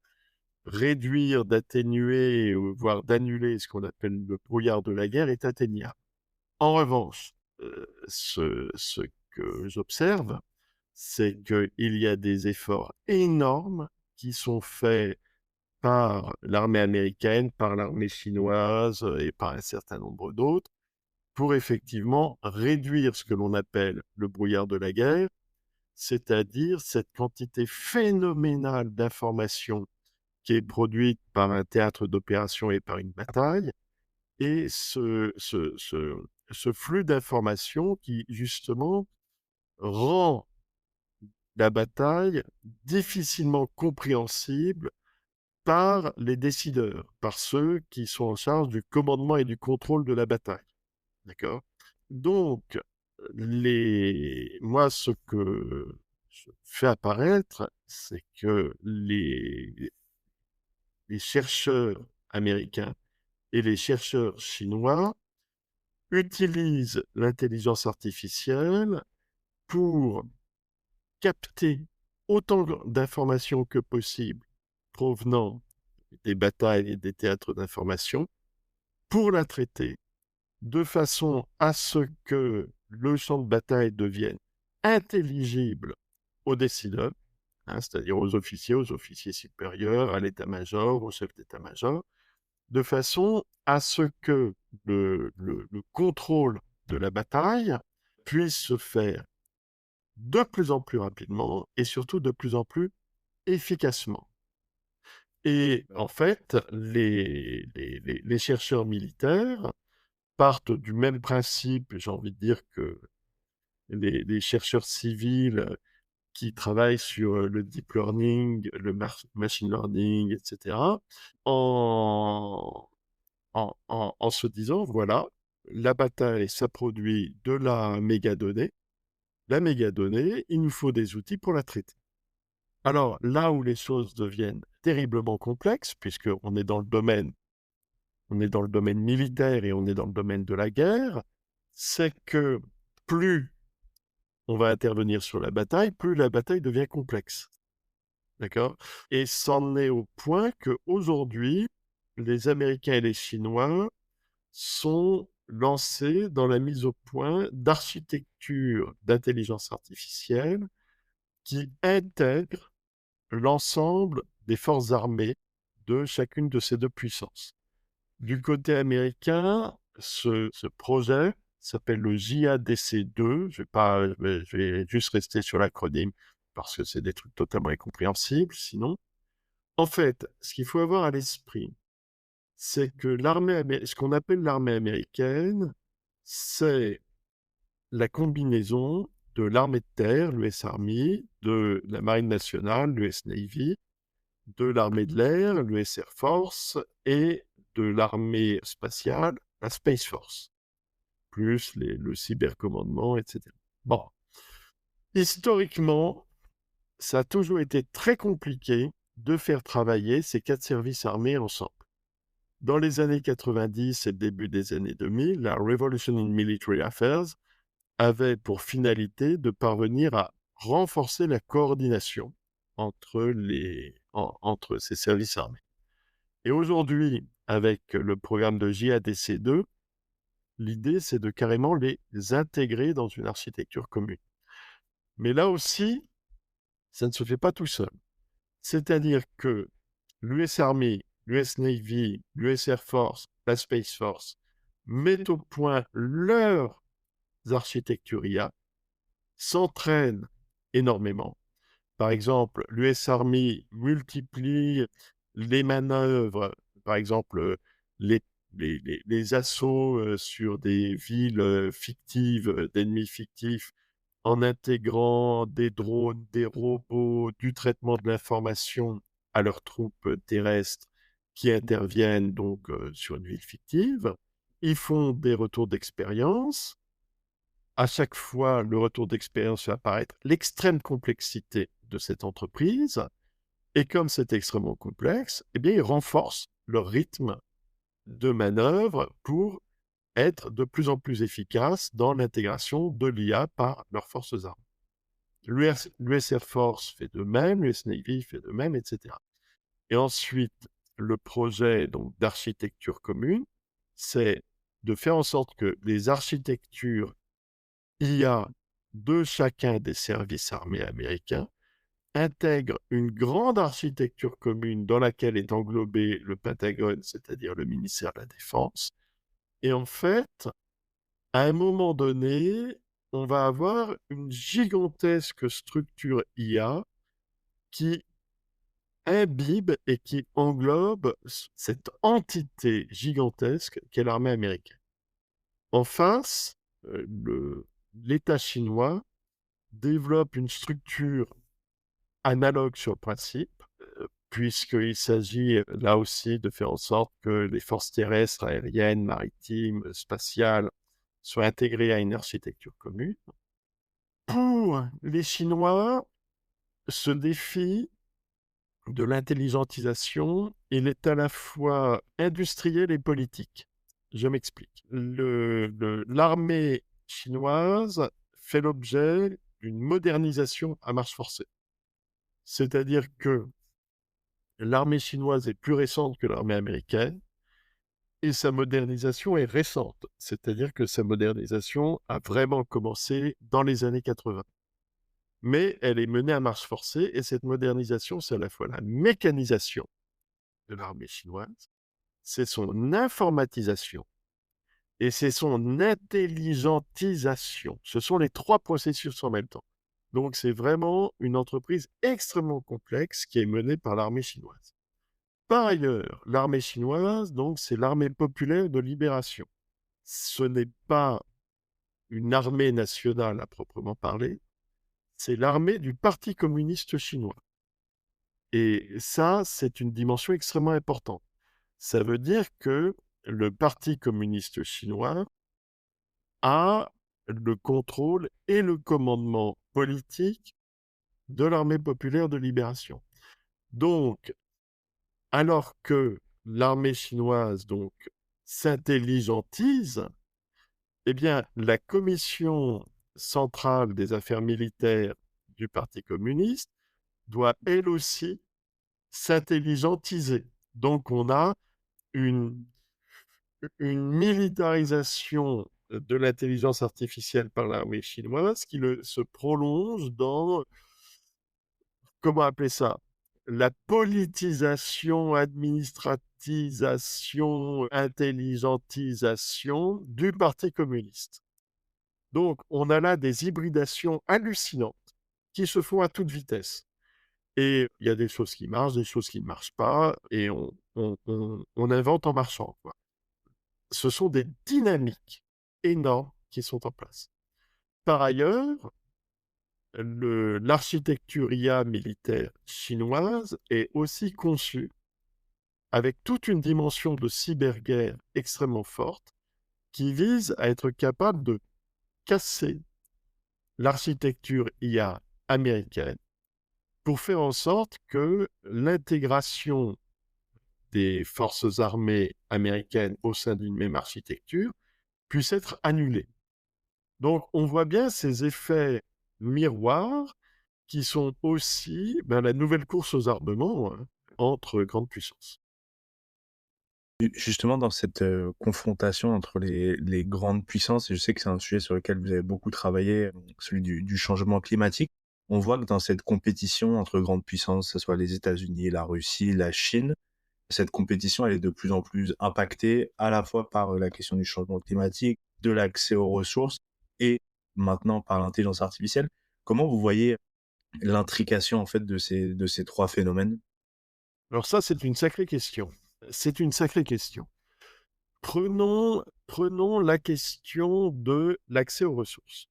réduire, d'atténuer, voire d'annuler ce qu'on appelle le brouillard de la guerre est atteignable. En revanche, ce que j'observe, c'est qu'il y a des efforts énormes qui sont faits par l'armée américaine, par l'armée chinoise et par un certain nombre d'autres pour effectivement réduire ce que l'on appelle le brouillard de la guerre, c'est-à-dire cette quantité phénoménale d'informations qui est produite par un théâtre d'opération et par une bataille, et ce flux d'informations qui, justement, rend la bataille difficilement compréhensible par les décideurs, par ceux qui sont en charge du commandement et du contrôle de la bataille. D'accord? Donc, moi, ce que je fais apparaître, c'est que les chercheurs américains et les chercheurs chinois utilisent l'intelligence artificielle pour capter autant d'informations que possible provenant des batailles et des théâtres d'information pour la traiter de façon à ce que le champ de bataille devienne intelligible aux décideurs, hein, c'est-à-dire aux officiers supérieurs, à l'état-major, au chef d'état-major, de façon à ce que le contrôle de la bataille puisse se faire de plus en plus rapidement et surtout de plus en plus efficacement. Et en fait, les chercheurs militaires partent du même principe, j'ai envie de dire, que les chercheurs civils qui travaillent sur le deep learning, le machine learning, etc., en, en se disant, voilà, la bataille, ça produit de la mégadonnée. La mégadonnée, il nous faut des outils pour la traiter. Alors, là où les choses deviennent terriblement complexes, puisqu'on est dans le domaine, on est dans le domaine militaire et on est dans le domaine de la guerre, c'est que plus on va intervenir sur la bataille, plus la bataille devient complexe. D'accord? Et c'en est au point qu'aujourd'hui, les Américains et les Chinois sont lancés dans la mise au point d'architectures d'intelligence artificielle qui intègrent l'ensemble des forces armées de chacune de ces deux puissances. Du côté américain, ce projet s'appelle le JADC2. Je vais juste rester sur l'acronyme parce que c'est des trucs totalement incompréhensibles sinon. En fait, ce qu'il faut avoir à l'esprit, c'est que ce qu'on appelle l'armée américaine, c'est la combinaison de l'armée de terre, l'US Army, de la Marine nationale, l'US Navy, de l'armée de l'air, l'US Air Force, et de l'armée spatiale, la Space Force, plus le cybercommandement, etc. Bon, historiquement, ça a toujours été très compliqué de faire travailler ces quatre services armés ensemble. Dans les années 90 et le début des années 2000, la Revolution in Military Affairs avait pour finalité de parvenir à renforcer la coordination entre ces services armés. Et aujourd'hui, avec le programme de JADC2, l'idée, c'est de carrément les intégrer dans une architecture commune. Mais là aussi, ça ne se fait pas tout seul. C'est-à-dire que l'US Army, l'US Navy, l'US Air Force, la Space Force mettent au point leurs architectures IA, s'entraînent énormément. Par exemple, l'US Army multiplie les manœuvres, par exemple les, les assauts sur des villes fictives, d'ennemis fictifs, en intégrant des drones, des robots, du traitement de l'information à leurs troupes terrestres qui interviennent donc sur une ville fictive. Ils font des retours d'expérience. À chaque fois, le retour d'expérience fait apparaître l'extrême complexité de cette entreprise. Et comme c'est extrêmement complexe, eh bien, ils renforcent leur rythme de manœuvre pour être de plus en plus efficaces dans l'intégration de l'IA par leurs forces armées. L'US Air Force fait de même, l'US Navy fait de même, etc. Et ensuite, le projet donc d'architecture commune, c'est de faire en sorte que les architectures IA de chacun des services armés américains intègrent une grande architecture commune dans laquelle est englobé le Pentagone, c'est-à-dire le ministère de la Défense. Et en fait, à un moment donné, on va avoir une gigantesque structure IA qui imbibe et qui englobe cette entité gigantesque qu'est l'armée américaine. En face, l'État chinois développe une structure analogue sur le principe, puisqu'il s'agit là aussi de faire en sorte que les forces terrestres, aériennes, maritimes, spatiales soient intégrées à une architecture commune. Pour les Chinois, ce défi de l'intelligentisation, il est à la fois industriel et politique. Je m'explique. L'armée chinoise fait l'objet d'une modernisation à marche forcée. C'est-à-dire que l'armée chinoise est plus récente que l'armée américaine et sa modernisation est récente. C'est-à-dire que sa modernisation a vraiment commencé dans les années 80. Mais elle est menée à marche forcée et cette modernisation, c'est à la fois la mécanisation de l'armée chinoise, c'est son informatisation et c'est son intelligentisation. Ce sont les trois processus en même temps. Donc c'est vraiment une entreprise extrêmement complexe qui est menée par l'armée chinoise. Par ailleurs, l'armée chinoise, donc, c'est l'armée populaire de libération. Ce n'est pas une armée nationale à proprement parler, c'est l'armée du Parti communiste chinois. Et ça, c'est une dimension extrêmement importante. Ça veut dire que le Parti communiste chinois a le contrôle et le commandement politique de l'armée populaire de libération. Donc, alors que l'armée chinoise donc s'intelligentise, eh bien, la commission centrale des affaires militaires du Parti communiste doit elle aussi s'intelligentiser. Donc, on a une, une militarisation de l'intelligence artificielle par l'armée chinoise qui se prolonge dans, comment appeler ça, la politisation, administratisation, intelligentisation du Parti communiste. Donc, on a là des hybridations hallucinantes qui se font à toute vitesse. Et il y a des choses qui marchent, des choses qui ne marchent pas, et on invente en marchant, quoi. Ce sont des dynamiques énormes qui sont en place. Par ailleurs, l'architecture IA militaire chinoise est aussi conçue avec toute une dimension de cyberguerre extrêmement forte qui vise à être capable de casser l'architecture IA américaine pour faire en sorte que l'intégration des forces armées américaines au sein d'une même architecture puisse être annulée. Donc, on voit bien ces effets miroirs qui sont aussi la nouvelle course aux armements, hein, entre grandes puissances. Justement, dans cette, confrontation entre les grandes puissances, et je sais que c'est un sujet sur lequel vous avez beaucoup travaillé, celui du changement climatique. On voit que dans cette compétition entre grandes puissances, que ce soit les États-Unis, la Russie, la Chine, cette compétition, elle est de plus en plus impactée à la fois par, la question du changement climatique, de l'accès aux ressources et maintenant par l'intelligence artificielle. Comment vous voyez l'intrication, en fait, de ces 3 phénomènes? Alors ça, c'est une sacrée question. C'est une sacrée question. Prenons la question de l'accès aux ressources.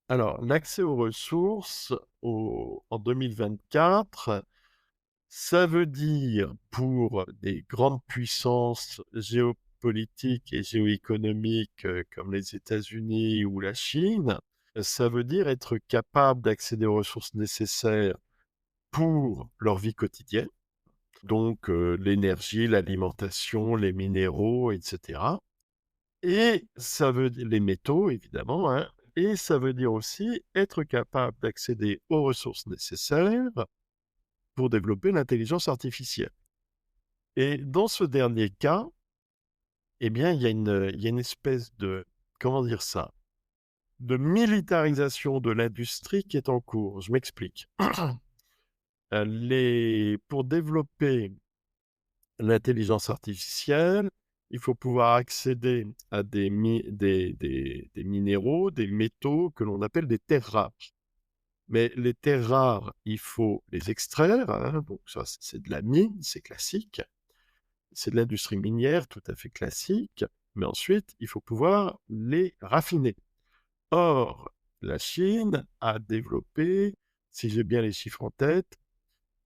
Alors, l'accès aux ressources en 2024, ça veut dire pour des grandes puissances géopolitiques et géoéconomiques comme les États-Unis ou la Chine, ça veut dire être capable d'accéder aux ressources nécessaires pour leur vie quotidienne, donc l'énergie, l'alimentation, les minéraux, etc. Et ça veut dire les métaux, évidemment, hein, et ça veut dire aussi être capable d'accéder aux ressources nécessaires pour développer l'intelligence artificielle. Et dans ce dernier cas, eh bien, il y a une espèce de, comment dire ça, de militarisation de l'industrie qui est en cours. Je m'explique. Pour développer l'intelligence artificielle, il faut pouvoir accéder à des minéraux, des métaux que l'on appelle des terres rares. Mais les terres rares, il faut les extraire, hein, donc ça c'est de la mine, c'est classique. C'est de l'industrie minière tout à fait classique, mais ensuite, il faut pouvoir les raffiner. Or, la Chine a développé, si j'ai bien les chiffres en tête,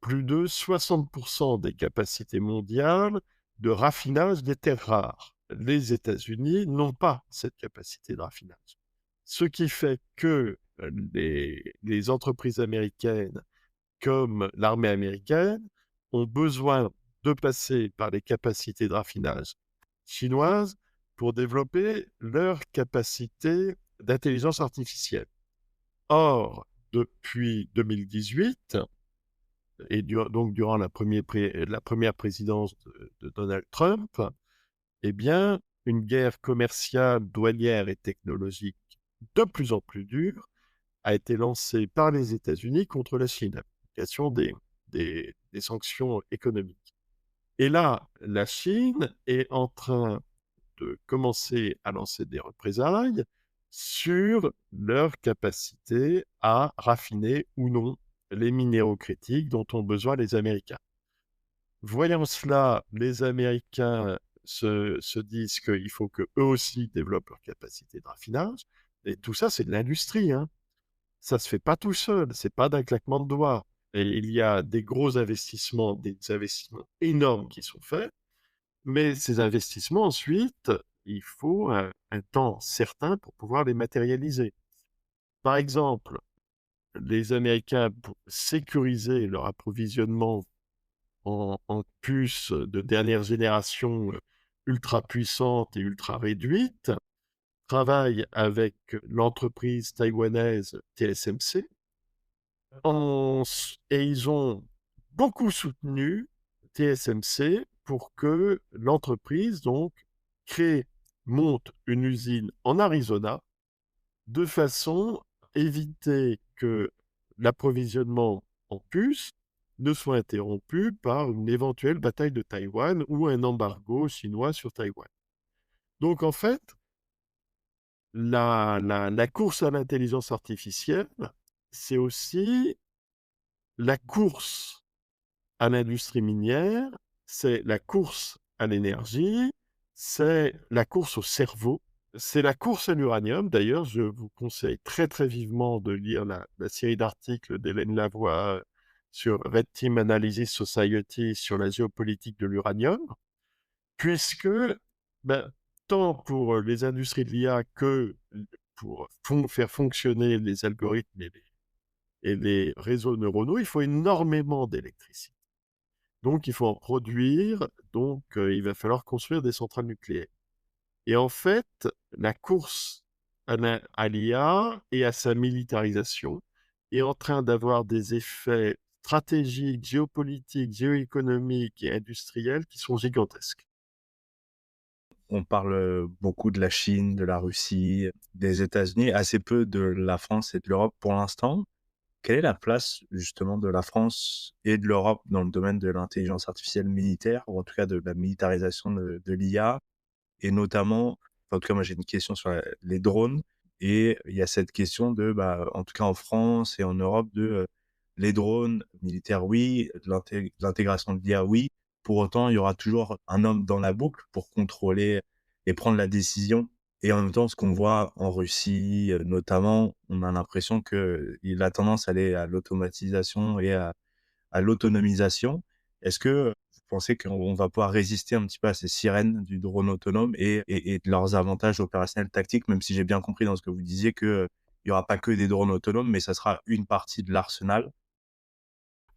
plus de 60% des capacités mondiales de raffinage des terres rares. Les États-Unis n'ont pas cette capacité de raffinage. Ce qui fait que les entreprises américaines, comme l'armée américaine, ont besoin de passer par les capacités de raffinage chinoises pour développer leur capacité d'intelligence artificielle. Or, depuis 2018, et donc durant la première présidence de Donald Trump, eh bien, une guerre commerciale, douanière et technologique de plus en plus dure a été lancée par les États-Unis contre la Chine, à l'application des sanctions économiques. Et là, la Chine est en train de commencer à lancer des représailles sur leur capacité à raffiner ou non les minéraux critiques dont ont besoin les Américains. Voyant cela, les Américains se disent qu'il faut qu'eux aussi développent leur capacité de raffinage. Et tout ça, c'est de l'industrie, hein. Ça se fait pas tout seul, c'est pas d'un claquement de doigts. Et il y a des gros investissements, des investissements énormes qui sont faits, mais ces investissements, ensuite, il faut un temps certain pour pouvoir les matérialiser. Par exemple, les Américains, pour sécuriser leur approvisionnement en puces de dernière génération ultra puissantes et ultra réduites, travaillent avec l'entreprise taïwanaise TSMC et ils ont beaucoup soutenu TSMC pour que l'entreprise donc crée, monte une usine en Arizona de façon à éviter que l'approvisionnement en puces ne soit interrompu par une éventuelle bataille de Taïwan ou un embargo chinois sur Taïwan. Donc en fait, la course à l'intelligence artificielle, c'est aussi la course à l'industrie minière, c'est la course à l'énergie, c'est la course au cerveau, c'est la course à l'uranium. D'ailleurs, je vous conseille très très vivement de lire la série d'articles d'Hélène Lavoie sur Red Team Analysis Society sur la géopolitique de l'uranium, puisque ben, tant pour les industries de l'IA que pour faire fonctionner les algorithmes et les réseaux neuronaux, il faut énormément d'électricité. Donc, il faut en produire, donc il va falloir construire des centrales nucléaires. Et en fait, la course à l'IA et à sa militarisation est en train d'avoir des effets stratégiques, géopolitiques, géoéconomiques et industriels qui sont gigantesques. On parle, beaucoup de la Chine, de la Russie, des États-Unis, assez peu de la France et de l'Europe pour l'instant. Quelle est la place justement de la France et de l'Europe dans le domaine de l'intelligence artificielle militaire, ou en tout cas de la militarisation de l'IA? Et notamment, enfin, en tout cas, moi j'ai une question sur les drones, et il y a cette question de, bah, en tout cas en France et en Europe, de les drones militaires, oui, de l'intégration de l'IA, oui. Pour autant, il y aura toujours un homme dans la boucle pour contrôler et prendre la décision. Et en même temps, ce qu'on voit en Russie, notamment, on a l'impression qu'il a tendance à aller à l'automatisation et à l'autonomisation. Est-ce que vous pensez qu'on va pouvoir résister un petit peu à ces sirènes du drone autonome et de leurs avantages opérationnels tactiques, même si j'ai bien compris dans ce que vous disiez que il y aura pas que des drones autonomes, mais ça sera une partie de l'arsenal?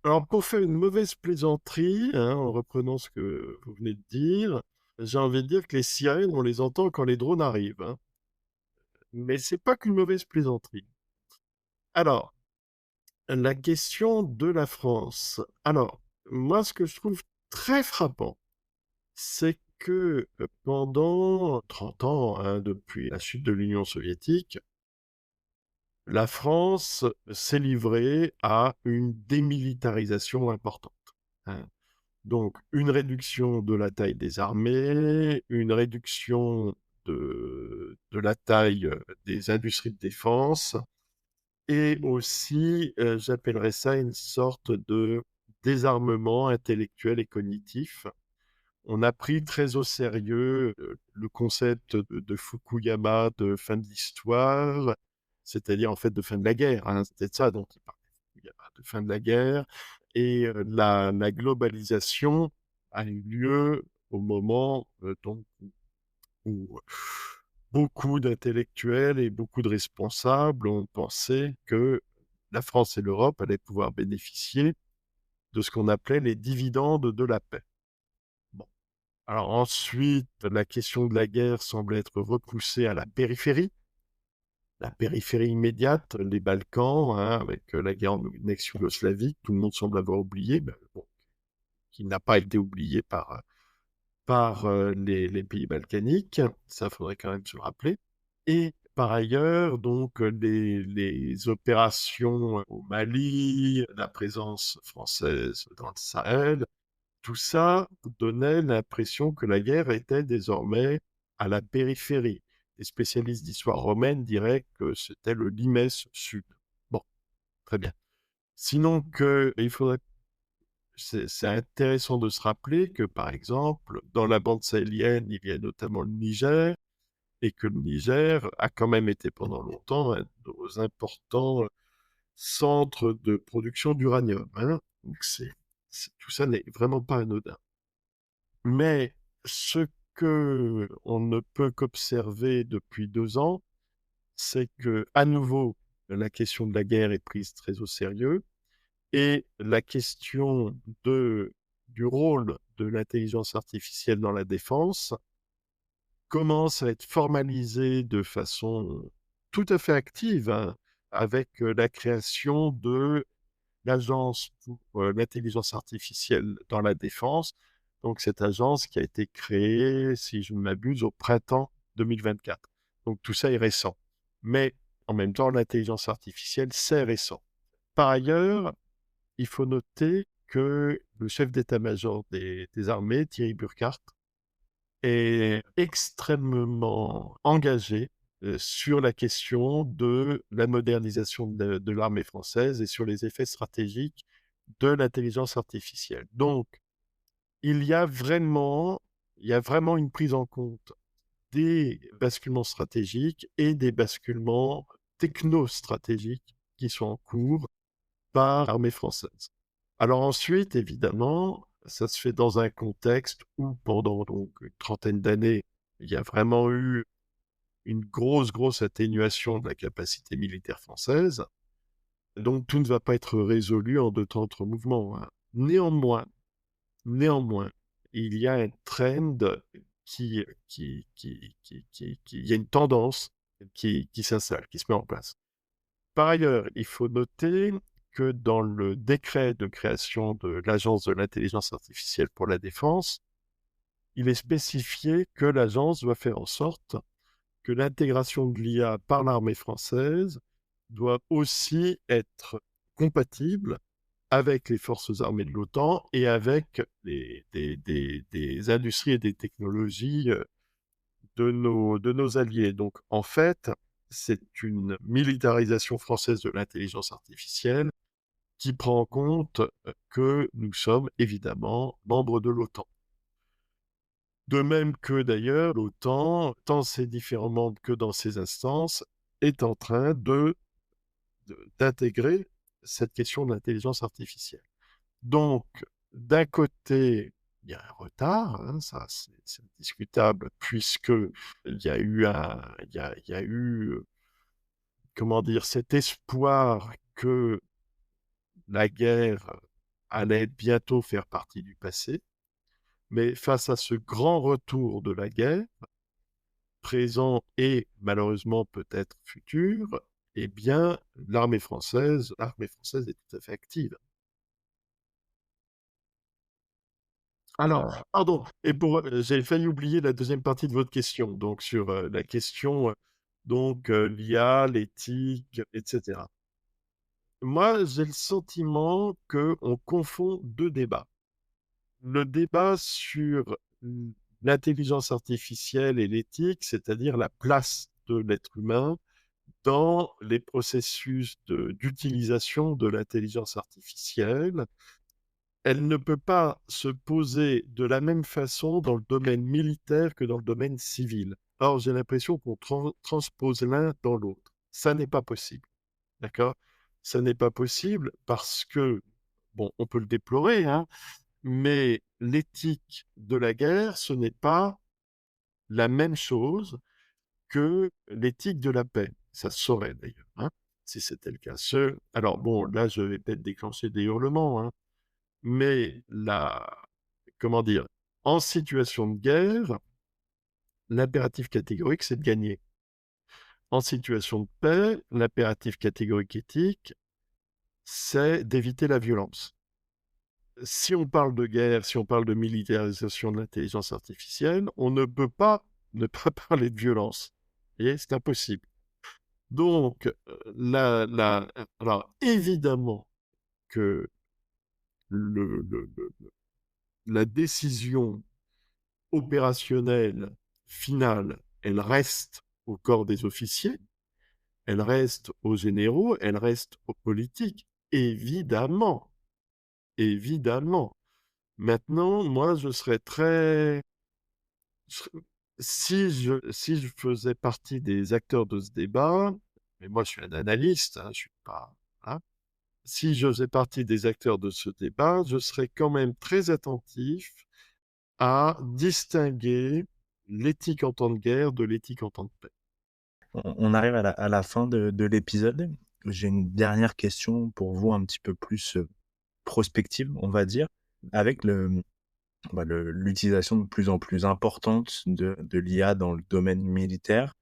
Alors, pour faire une mauvaise plaisanterie, hein, en reprenant ce que vous venez de dire, j'ai envie de dire que les sirènes, on les entend quand les drones arrivent, hein. Mais c'est pas qu'une mauvaise plaisanterie. Alors, la question de la France. Alors, moi, ce que je trouve très frappant, c'est que pendant 30 ans, hein, depuis la chute de l'Union soviétique, la France s'est livrée à une démilitarisation importante, hein. Donc, une réduction de la taille des armées, une réduction de la taille des industries de défense, et aussi, j'appellerais ça une sorte de désarmement intellectuel et cognitif. On a pris très au sérieux le concept de Fukuyama de fin de l'histoire, c'est-à-dire en fait de fin de la guerre, hein. C'était de ça dont il parlait, Fukuyama, de fin de la guerre. Et la globalisation a eu lieu au moment donc, où beaucoup d'intellectuels et beaucoup de responsables ont pensé que la France et l'Europe allaient pouvoir bénéficier de ce qu'on appelait les dividendes de la paix. Bon. Alors ensuite, la question de la guerre semble être repoussée à la périphérie immédiate, les Balkans, hein, avec la guerre en ex-Yougoslavie, tout le monde semble avoir oublié, mais bon, qui n'a pas été oublié par les pays balkaniques, ça faudrait quand même se le rappeler. Et par ailleurs, donc, les opérations au Mali, la présence française dans le Sahel, tout ça donnait l'impression que la guerre était désormais à la périphérie. Les spécialistes d'histoire romaine diraient que c'était le limès sud. Bon, très bien. Sinon il faudrait c'est intéressant de se rappeler que, par exemple, dans la bande sahélienne, il y a notamment le Niger, et que le Niger a quand même été pendant longtemps un de nos importants centres de production d'uranium, hein. Donc tout ça n'est vraiment pas anodin. Mais ce que on ne peut qu'observer depuis 2 ans, c'est que, à nouveau, la question de la guerre est prise très au sérieux et la question du rôle de l'intelligence artificielle dans la défense commence à être formalisée de façon tout à fait active, hein, avec la création de l'Agence pour l'intelligence artificielle dans la défense. Donc, cette agence qui a été créée, si je ne m'abuse, au printemps 2024. Donc, tout ça est récent. Mais en même temps, l'intelligence artificielle, c'est récent. Par ailleurs, il faut noter que le chef d'état-major des armées, Thierry Burkhardt, est extrêmement engagé sur la question de la modernisation de l'armée française et sur les effets stratégiques de l'intelligence artificielle. Donc, il y a vraiment, il y a vraiment une prise en compte des basculements stratégiques et des basculements techno-stratégiques qui sont en cours par l'armée française. Alors ensuite, évidemment, ça se fait dans un contexte où pendant donc une trentaine d'années, il y a vraiment eu une grosse atténuation de la capacité militaire française. Donc tout ne va pas être résolu en de temps mouvements, hein. Néanmoins, il y a un trend il y a une tendance qui s'installe, qui se met en place. Par ailleurs, il faut noter que dans le décret de création de l'Agence de l'intelligence artificielle pour la défense, il est spécifié que l'agence doit faire en sorte que l'intégration de l'IA par l'armée française doit aussi être compatible avec les forces armées de l'OTAN et avec des industries et des technologies de nos alliés. Donc, en fait, c'est une militarisation française de l'intelligence artificielle qui prend en compte que nous sommes évidemment membres de l'OTAN. De même que d'ailleurs, l'OTAN, tant ses différents membres que dans ses instances, est en train d'intégrer cette question de l'intelligence artificielle. Donc, d'un côté, il y a un retard, hein, ça c'est discutable, puisque il y a eu il y a eu, comment dire, cet espoir que la guerre allait bientôt faire partie du passé. Mais face à ce grand retour de la guerre, présent et malheureusement peut-être futur, eh bien, l'armée française est tout à fait active. Alors, pardon, et j'ai failli oublier la deuxième partie de votre question, donc sur la question, donc l'IA, l'éthique, etc. Moi, j'ai le sentiment qu'on confond deux débats. Le débat sur l'intelligence artificielle et l'éthique, c'est-à-dire la place de l'être humain dans les processus d'utilisation de l'intelligence artificielle, elle ne peut pas se poser de la même façon dans le domaine militaire que dans le domaine civil. Or, j'ai l'impression qu'on transpose l'un dans l'autre. Ça n'est pas possible. D'accord? Ça n'est pas possible parce que, bon, on peut le déplorer, hein, mais l'éthique de la guerre, ce n'est pas la même chose que l'éthique de la paix. Ça se saurait d'ailleurs, hein, si c'était le cas. Alors bon, là, je vais peut-être déclencher des hurlements, hein, mais comment dire, en situation de guerre, l'impératif catégorique, c'est de gagner. En situation de paix, l'impératif catégorique éthique, c'est d'éviter la violence. Si on parle de guerre, si on parle de militarisation de l'intelligence artificielle, on ne peut pas ne pas parler de violence. Vous voyez, c'est impossible. Donc, alors évidemment que le, le- le- la décision opérationnelle finale, elle reste au corps des officiers, elle reste aux généraux, elle reste aux politiques, évidemment. évidemment. Maintenant, moi, je serais très je serais si je faisais partie des acteurs de ce débat, mais moi je suis un analyste, hein, je suis pas hein. Si je faisais partie des acteurs de ce débat, je serais quand même très attentif à distinguer l'éthique en temps de guerre de l'éthique en temps de paix. On arrive à la fin de l'épisode. J'ai une dernière question pour vous un petit peu plus, prospective, on va dire. Avec l'utilisation de plus en plus importante de l'IA dans le domaine militaire,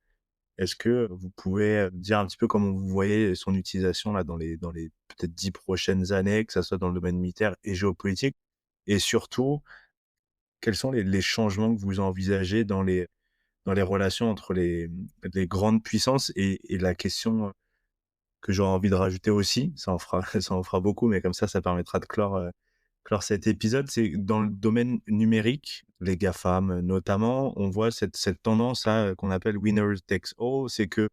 est-ce que vous pouvez, dire un petit peu comment vous voyez son utilisation là dans les peut-être 10 prochaines années, que ça soit dans le domaine militaire et géopolitique? Et surtout, quels sont les changements que vous envisagez dans les relations entre les grandes puissances? Et la question, que j'aurais envie de rajouter aussi, ça en fera ça en fera beaucoup, mais comme ça permettra de clore cet épisode. C'est dans le domaine numérique, les GAFAM, notamment, on voit cette tendance à, qu'on appelle winner takes all. C'est que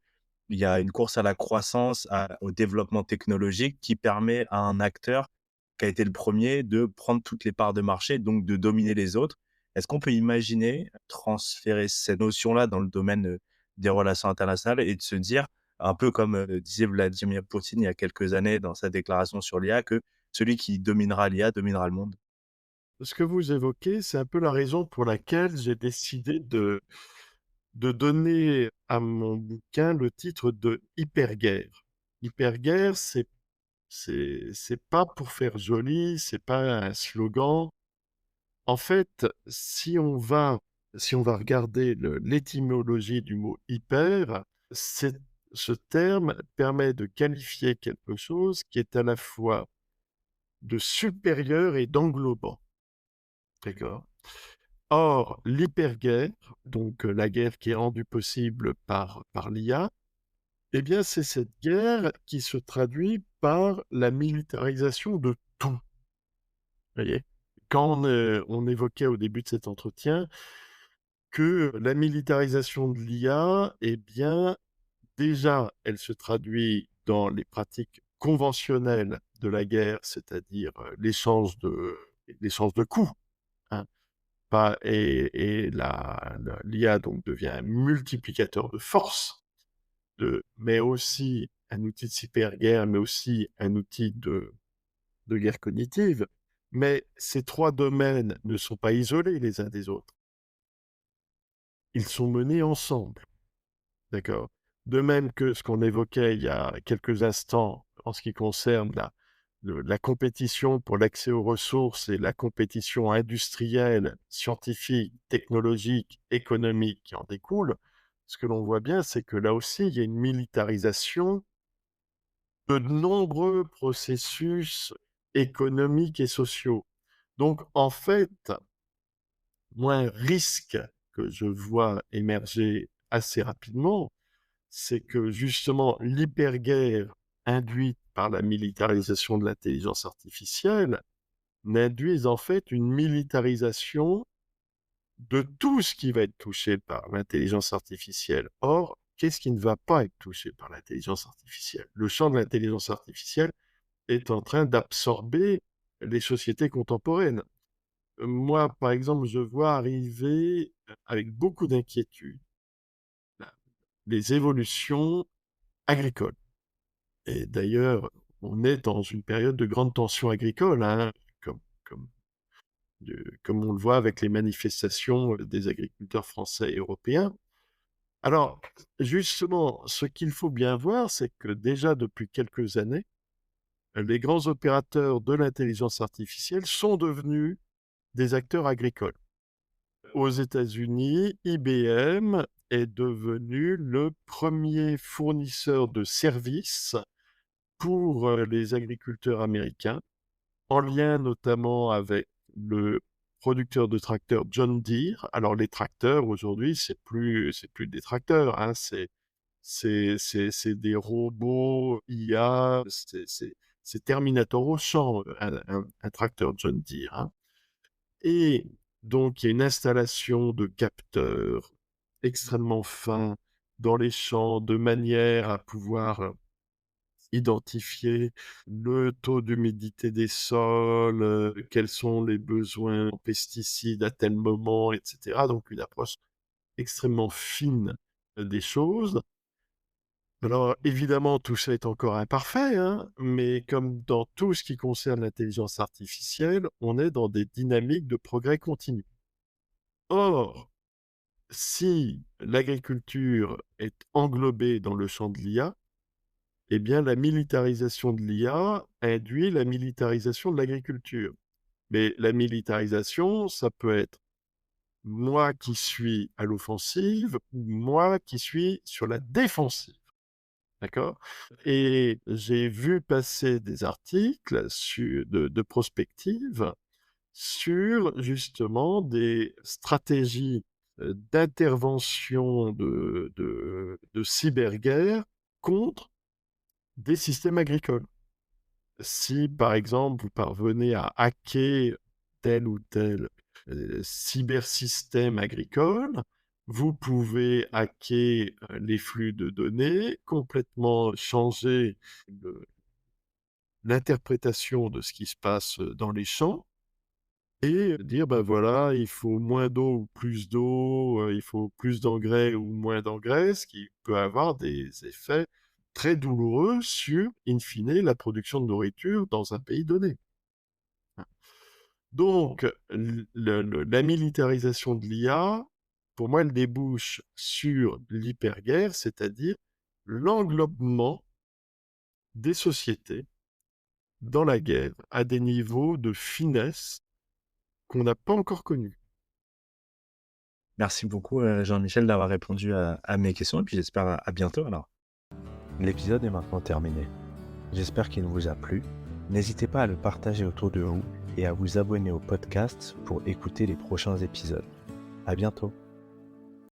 il y a une course à la croissance, au développement technologique qui permet à un acteur qui a été le premier de prendre toutes les parts de marché, donc de dominer les autres. Est-ce qu'on peut imaginer transférer cette notion-là dans le domaine, des relations internationales et de se dire, un peu comme, disait Vladimir Poutine il y a quelques années dans sa déclaration sur l'IA, que celui qui dominera l'IA dominera le monde? Ce que vous évoquez, c'est un peu la raison pour laquelle j'ai décidé de donner à mon bouquin le titre de Hyperguerre. Hyperguerre, c'est pas pour faire joli, c'est pas un slogan. En fait, si on va regarder l'étymologie du mot hyper, ce terme permet de qualifier quelque chose qui est à la fois de supérieur et d'englobant. D'accord? Or, l'hyperguerre, donc la guerre qui est rendue possible par l'IA, eh bien, c'est cette guerre qui se traduit par la militarisation de tout. Vous voyez? Quand on évoquait au début de cet entretien que la militarisation de l'IA, eh bien, déjà, elle se traduit dans les pratiques conventionnelles de la guerre, c'est-à-dire l'échange de coups, hein, pas, et l'IA donc devient un multiplicateur de force, mais aussi un outil de cyberguerre, mais aussi un outil de guerre cognitive. Mais ces trois domaines ne sont pas isolés les uns des autres. Ils sont menés ensemble. D'accord. De même que ce qu'on évoquait il y a quelques instants en ce qui concerne la compétition pour l'accès aux ressources et la compétition industrielle, scientifique, technologique, économique qui en découle, ce que l'on voit bien, c'est que là aussi, il y a une militarisation de nombreux processus économiques et sociaux. Donc, en fait, moi, un risque que je vois émerger assez rapidement, c'est que justement l'hyperguerre induite par la militarisation de l'intelligence artificielle n'induise en fait une militarisation de tout ce qui va être touché par l'intelligence artificielle. Or, qu'est-ce qui ne va pas être touché par l'intelligence artificielle? Le champ de l'intelligence artificielle est en train d'absorber les sociétés contemporaines. Moi, par exemple, je vois arriver avec beaucoup d'inquiétude les évolutions agricoles. Et d'ailleurs, on est dans une période de grande tension agricole, hein, comme, comme, comme on le voit avec les manifestations des agriculteurs français et européens. Alors, justement, ce qu'il faut bien voir, c'est que déjà depuis quelques années, les grands opérateurs de l'intelligence artificielle sont devenus des acteurs agricoles. Aux États-Unis, IBM est devenu le premier fournisseur de services pour les agriculteurs américains, en lien notamment avec le producteur de tracteurs John Deere. Alors les tracteurs aujourd'hui, c'est plus des tracteurs, hein, c'est des robots IA, c'est Terminator au champ, un tracteur John Deere, hein. Et donc il y a une installation de capteurs extrêmement fins dans les champs de manière à pouvoir identifier le taux d'humidité des sols, quels sont les besoins en pesticides à tel moment, et cetera. Donc une approche extrêmement fine, des choses. Alors évidemment, tout ça est encore imparfait, hein, mais comme dans tout ce qui concerne l'intelligence artificielle, on est dans des dynamiques de progrès continu. Or, si l'agriculture est englobée dans le champ de l'IA, eh bien la militarisation de l'IA induit la militarisation de l'agriculture. Mais la militarisation, ça peut être moi qui suis à l'offensive ou moi qui suis sur la défensive. D'accord? Et j'ai vu passer des articles de prospective sur justement des stratégies d'intervention de cyberguerre contre des systèmes agricoles. Si par exemple vous parvenez à hacker tel ou tel cybersystème agricole, vous pouvez hacker les flux de données, complètement changer l'interprétation de ce qui se passe dans les champs et dire, ben voilà, il faut moins d'eau ou plus d'eau, il faut plus d'engrais ou moins d'engrais, ce qui peut avoir des effets très douloureux sur, in fine, la production de nourriture dans un pays donné. Donc, la militarisation de l'IA, pour moi, elle débouche sur l'hyperguerre, c'est-à-dire l'englobement des sociétés dans la guerre à des niveaux de finesse qu'on n'a pas encore connus. Merci beaucoup, Jean-Michel, d'avoir répondu à mes questions et puis j'espère à bientôt alors. L'épisode est maintenant terminé. J'espère qu'il vous a plu. N'hésitez pas à le partager autour de vous et à vous abonner au podcast pour écouter les prochains épisodes. À bientôt.